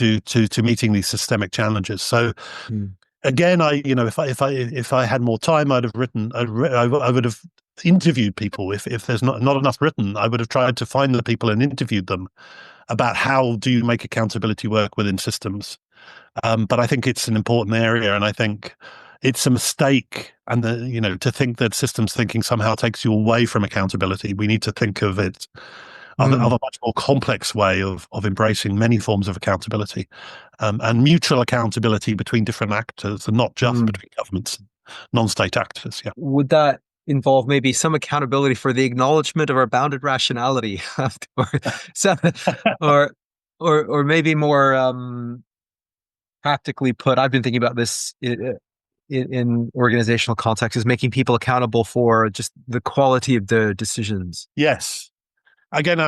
meeting these systemic challenges. So Hmm. again, if I had more time, I'd have written. I would have interviewed people. If there's not enough written, I would have tried to find the people and interviewed them about how do you make accountability work within systems. But I think it's an important area, and I think it's a mistake, and to think that systems thinking somehow takes you away from accountability. We need to think of it of Hmm. a much more complex way of embracing many forms of accountability, and mutual accountability between different actors, and not just Hmm. between governments and non-state actors. Yeah. Would that involve maybe some accountability for the acknowledgement of our bounded rationality, or some, or or maybe more practically put? I've been thinking about this in organizational context, is making people accountable for just the quality of the decisions. Yes. Again,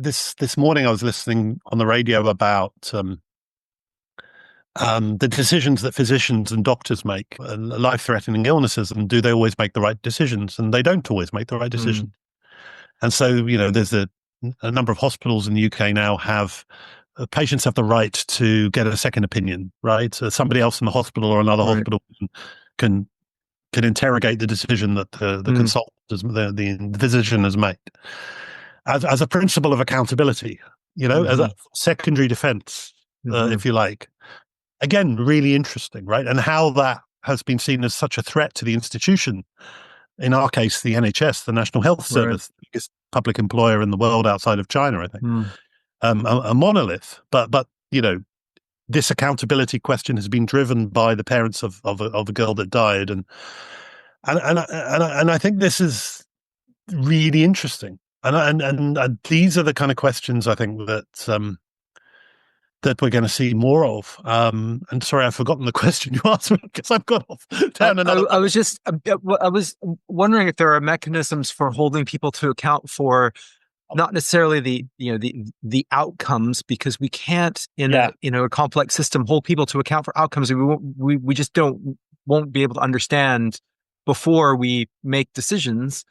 this morning I was listening on the radio about the decisions that physicians and doctors make, life-threatening illnesses, and do they always make the right decisions? And they don't always make the right Hmm. decision. And so, there's a number of hospitals in the UK now have patients have the right to get a second opinion, right? So somebody else in the hospital or another Right. hospital can can interrogate the decision that the Hmm. consultant, the physician has made, as a principle of accountability, as a Hmm. secondary defense, Hmm. if you like. Again, really interesting, right? And how that has been seen as such a threat to the institution. In our case, the NHS, the National Health Right. Service, the biggest public employer in the world outside of China, I think, Hmm. a monolith. But this accountability question has been driven by the parents of a girl that died, and I think this is really interesting. And these are the kind of questions I think that we're going to see more of. And sorry, I've forgotten the question you asked me because I've got off down another I rabbit. was just I was wondering if there are mechanisms for holding people to account for not necessarily the outcomes, because we can't in Yeah, a complex system hold people to account for outcomes we just won't be able to understand before we make decisions,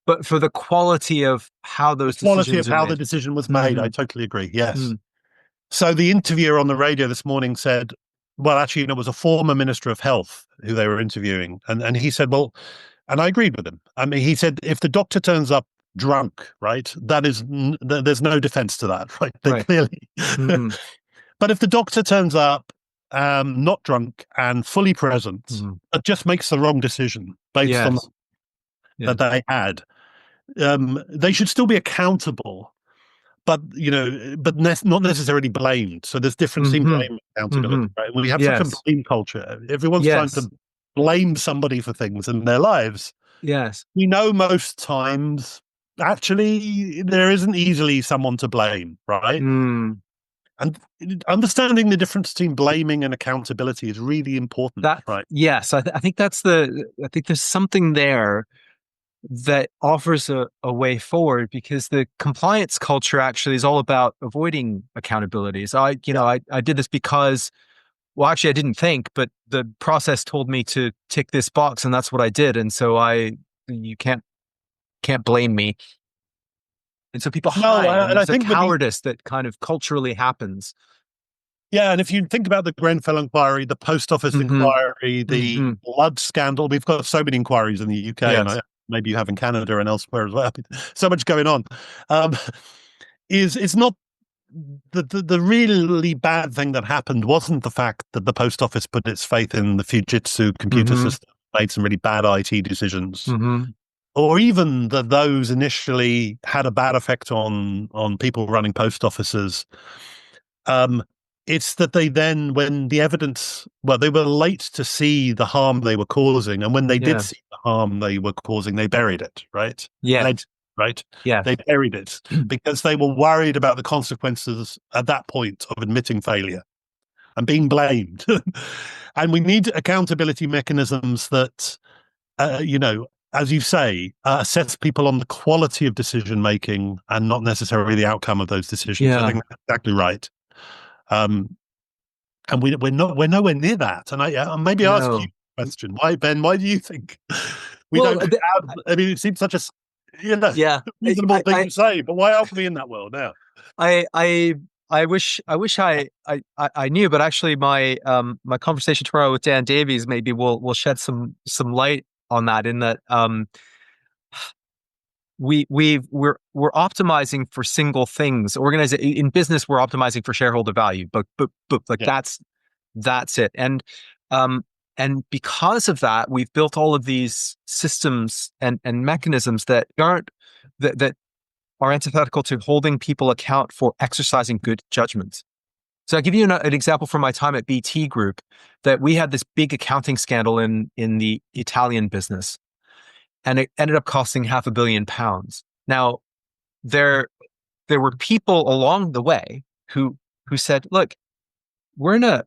but for the quality of how the those quality of decisions are how the made. decision was made, Hmm. I totally agree. Yes. Hmm. So the interviewer on the radio this morning said, well, actually, it was a former minister of health who they were interviewing. And he said, well, and I agreed with him. I mean, he said, if the doctor turns up drunk, right, there's no defense to that, right? They Right. clearly. Hmm. But if the doctor turns up not drunk and fully present, Hmm. but just makes the wrong decision based on Yes. that Yes. they had, they should still be accountable, but not necessarily blamed. So there's difference between Hmm. blame and Hmm. accountability, right? We have such a Yes. blame culture. Everyone's trying Yes. to blame somebody for things in their lives. Yes. We know most times actually there isn't easily someone to blame, right? Mm. And understanding the difference between blaming and accountability is really important, That right? yes, I think that's I think there's something there that offers a way forward, because the compliance culture actually is all about avoiding accountabilities. I did this because, well, actually I didn't think, but the process told me to tick this box and that's what I did. And so you can't blame me. And so people No, hide, and and I there's a think with the cowardice that kind of culturally happens. yeah, and if you think about the Grenfell inquiry, the post office Hmm. inquiry, the Hmm. blood scandal, we've got so many inquiries in the UK, and Yes. maybe you have in Canada and elsewhere as well. So much going on. Um, is it's not the really bad thing that happened wasn't the fact that the post office put its faith in the Fujitsu computer Hmm. system, made some really bad IT decisions, Hmm. or even that those initially had a bad effect on people running post offices. Um, it's that they then, when the evidence, well, they were late to see the harm they were causing, and when they did Yeah. see the harm they were causing, they buried it, right? Yeah. Right? Yeah. They buried it because they were worried about the consequences at that point of admitting failure and being blamed. And we need accountability mechanisms that, as you say, assess people on the quality of decision making and not necessarily the outcome of those decisions. I Yeah. think that's exactly right. Um, and we're nowhere near that. And I maybe ask you No. a question. Why, Ben? Why do you think we Well, don't have? I mean, it seems such a yeah. reasonable thing to say, but why aren't we in that world now? I I I wish I knew, but actually my conversation tomorrow with Dan Davies maybe will shed some light on that, in that we're optimizing for single things. In business, we're optimizing for shareholder value, but like Yeah, that's it. Um and because of that, we've built all of these systems and mechanisms that are antithetical to holding people account for exercising good judgment. So I'll give you an example from my time at BT Group, that we had this big accounting scandal in the Italian business, and it ended up costing £500 million. Now, there there were people along the way who said, "Look, we're in a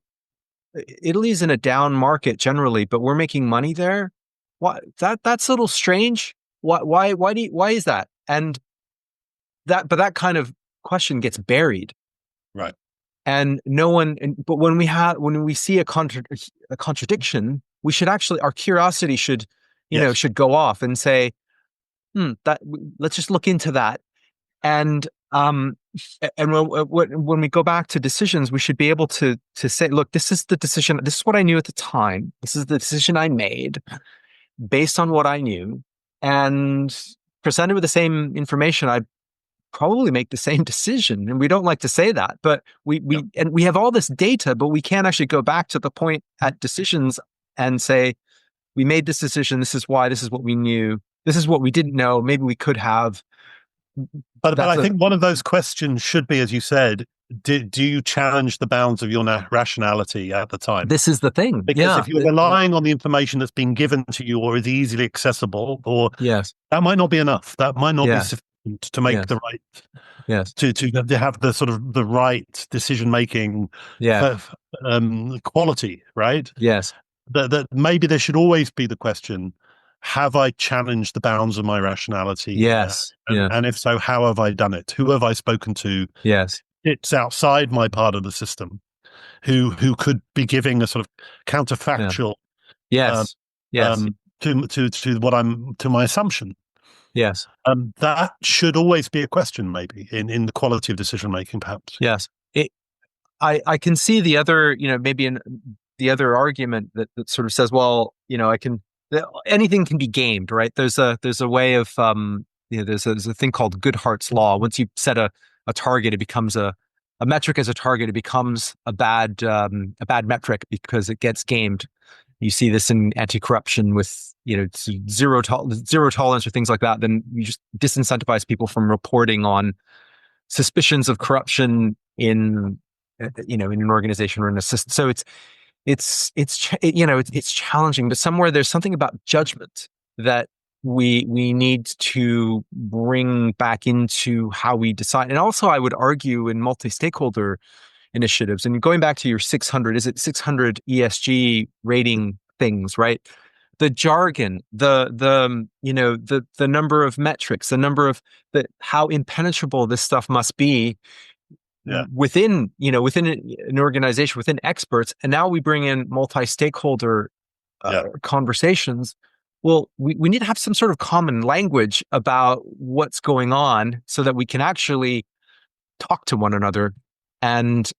Italy's in a down market generally, but we're making money there. That's a little strange. Why is that?" And that kind of question gets buried, right. and no one. But when we see a contradiction, we should actually, our curiosity should, Yes. should go off and say, that let's just look into that. And and when we go back to decisions, we should be able to say, look, this is the decision. This is what I knew at the time. This is the decision I made based on what I knew, and presented with the same information, I probably make the same decision. And we don't like to say that, but Yep. we have all this data, but we can't actually go back to the point at decisions and say, we made this decision. This is why. This is what we knew. This is what we didn't know. Maybe we could have. But That's I a think one of those questions should be, as you said, do you challenge the bounds of your rationality at the time? This is the thing. Because Yeah. if you're relying on the information that's been given to you or is easily accessible, or Yes. that might not be enough. That might not be Yeah. sufficient to make Yes. the right Yes. to have the sort of the right decision making Yeah. quality, right? Yes. That maybe there should always be the question: have I challenged the bounds of my rationality? Yes. Yeah. And if so, how have I done it? Who have I spoken to? Yes. It's outside my part of the system who could be giving a sort of Yeah. counterfactual um, Yes. Yes. to what I'm to my assumption. Yes. That should always be a question, maybe in the quality of decision making, perhaps. Yes. I can see the other, maybe the other argument that sort of says, well, anything can be gamed, right? There's a way of, there's a thing called Goodhart's law. Once you set a target, it becomes a metric as a target. It becomes a bad metric because it gets gamed. You see this in anti-corruption with, zero tolerance or things like that. Then you just disincentivize people from reporting on suspicions of corruption in an organization or in a system. So it's challenging, but somewhere there's something about judgment that we need to bring back into how we decide. And also, I would argue, in multi-stakeholder initiatives, and going back to your 600, is it 600 ESG rating things, right? the jargon, the number of metrics, the number of the how impenetrable this stuff must be Yeah, within an organization, within experts. And now we bring in multi-stakeholder yeah, conversations. Well, we need to have some sort of common language about what's going on so that we can actually talk to one another. And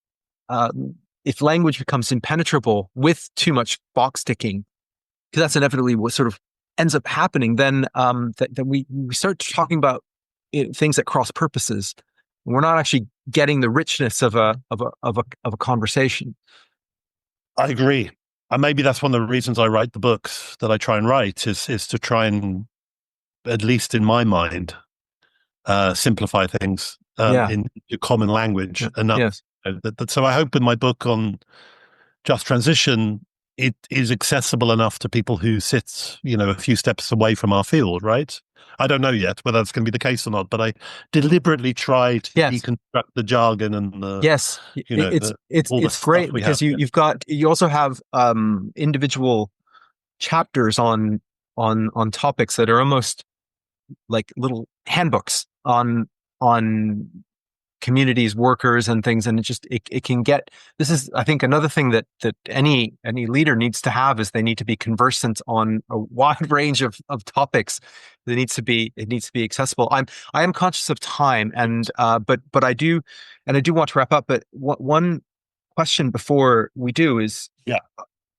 uh, if language becomes impenetrable with too much box ticking, because that's inevitably what sort of ends up happening, then that we start talking about things that cross purposes. We're not actually getting the richness of a conversation. I agree. And maybe that's one of the reasons I write the books that I try and write is to try and, at least in my mind, simplify things Yeah. in common language Yeah. enough. Yes. So I hope in my book on just transition, it is accessible enough to people who sit, a few steps away from our field, right? I don't know yet whether that's going to be the case or not, but I deliberately try to Yes. deconstruct the jargon and Yes. all the It's stuff great we because have. you also have individual chapters on topics that are almost like little handbooks on communities, workers, and things. And it can get, this is, I think, another thing that any leader needs to have is they need to be conversant on a wide range of topics. It needs to be accessible. I am conscious of time, and but I do want to wrap up. But one question before we do is Yeah.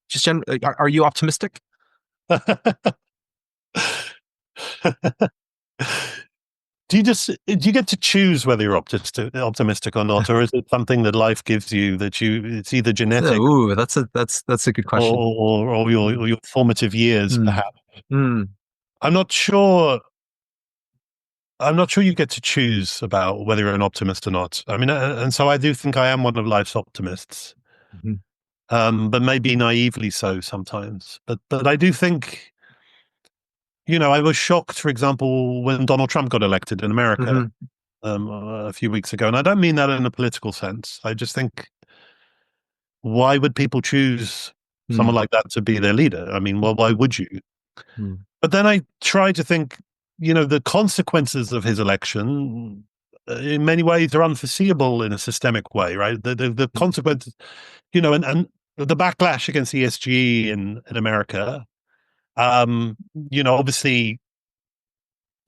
just are you optimistic? Do you get to choose whether you're optimistic or not, or is it something that life gives you it's either genetic Ooh, that's a good question. or your formative years, Mm, perhaps? mm, I'm not sure. I'm not sure you get to choose about whether you're an optimist or not. I mean, and so I do think I am one of life's optimists, mhm, but maybe naively so sometimes. But I do think, I was shocked, for example, when Donald Trump got elected in America mhm, a few weeks ago, and I don't mean that in a political sense. I just think, why would people choose someone mm, like that to be their leader? I mean, well, why would you? mm, But then I try to think, the consequences of his election, in many ways, are unforeseeable in a systemic way, right? The mm, consequences, and the backlash against ESG in America, obviously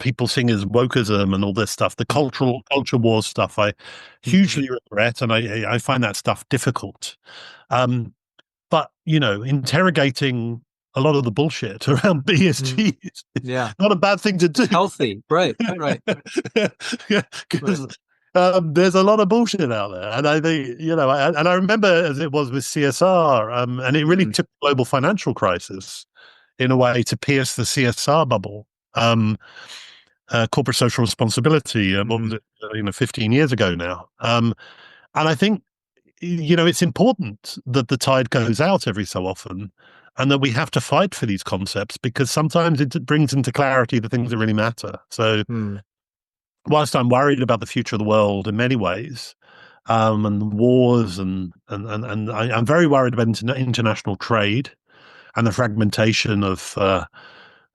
people seeing as wokeism and all this stuff, the mm, culture war stuff, I mhm, hugely regret, and I find that stuff difficult. Um, but interrogating a lot of the bullshit around mm. BSG is Yeah. not a bad thing to It's do. healthy. Right. Right. Right. Because there's a lot of bullshit out there, and I think and I remember as it was with CSR, and it really Mm, took the global financial crisis in a way to pierce the CSR bubble. Corporate social responsibility. What was mhm, it? 15 years ago now. And I think it's important that the tide goes out every so often, and that we have to fight for these concepts because sometimes it brings into clarity the things that really matter. So, mm, whilst I'm worried about the future of the world in many ways, and wars, and I'm very worried about international trade and the fragmentation of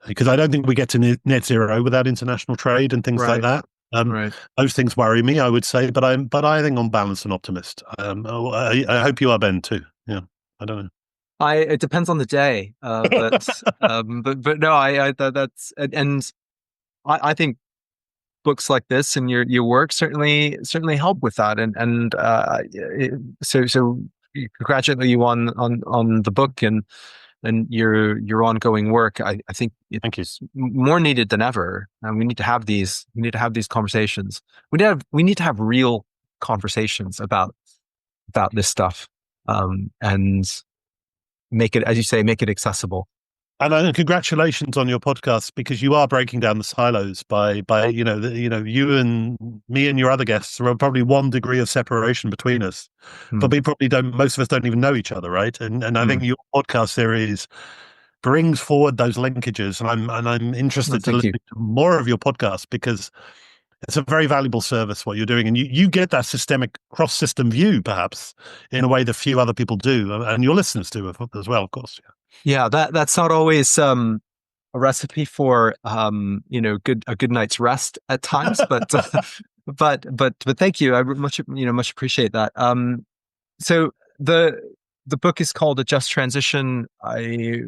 because I don't think we get to net zero without international trade and things like right. that. Um, Right. those things worry me, I would say, but I think on balance an optimist. I hope you are, Ben, too. Yeah, I don't know. It depends on the day. But no, that's, and I think books like this and your work certainly help with that. So congratulate you on the book and your ongoing work. I think Thank you. it's more needed than ever, and we need to have these conversations. We need to have real conversations about this stuff, and make it, as you say, make it accessible. And congratulations on your podcast, because you are breaking down the silos by you and me and your other guests. There are probably 1 degree of separation between us, Hmm. but we probably don't. Most of us don't even know each other, right? And I Hmm. think your podcast series brings forward those linkages, and I'm Well, interested to thank you. listen to more of your podcast because it's a very valuable service what you're doing, and you get that systemic cross-system view, perhaps in a way that few other people do, and your listeners do as well, of course. Yeah, that's not always a recipe for a good night's rest at times, but but thank you. I much appreciate that. So the book is called A Just Transition. I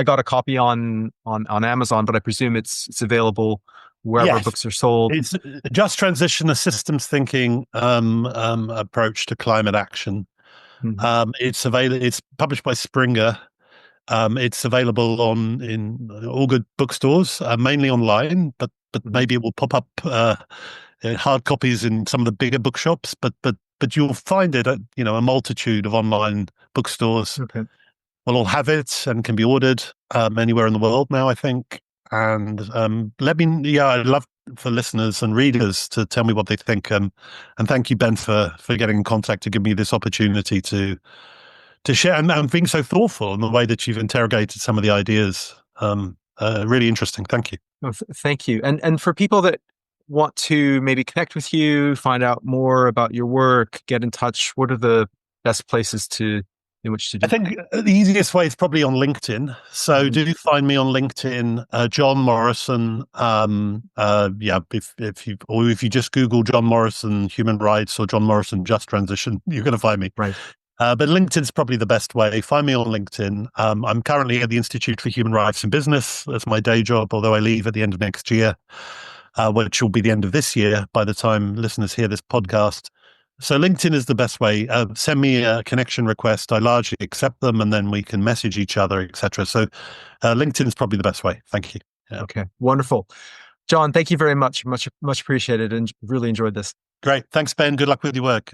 got a copy on Amazon, but I presume it's available wherever Yes, books are sold. it's Just Transition, a systems thinking approach to climate action. Mhm. It's available. It's published by Springer. It's available in all good bookstores, mainly online, but Mhm. maybe it will pop up in hard copies in some of the bigger bookshops. But you'll find it at a multitude of online bookstores. Okay. Will all have it and can be ordered anywhere in the world now, I think. And I'd love for listeners and readers to tell me what they think. And thank you, Ben, for getting in contact to give me this opportunity to share and being so thoughtful in the way that you've interrogated some of the ideas. Really interesting. Thank you. Well, thank you. And for people that want to maybe connect with you, find out more about your work, get in touch, what are the best places in which to I do think the easiest way is probably on LinkedIn. that? So do find me on LinkedIn, John Morrison. If you just Google John Morrison human rights or John Morrison just transition, you're going to find me. Right. But LinkedIn's probably the best way. Find me on LinkedIn. I'm currently at the Institute for Human Rights in Business. That's my day job, although I leave at the end of next year, which will be the end of this year by the time listeners hear this podcast. So LinkedIn is the best way. Send me a connection request. I largely accept them, and then we can message each other, etc. So LinkedIn is probably the best way. Thank you. Yeah. Okay. Wonderful. John, thank you very much. Much appreciated and really enjoyed this. Great. Thanks, Ben. Good luck with your work.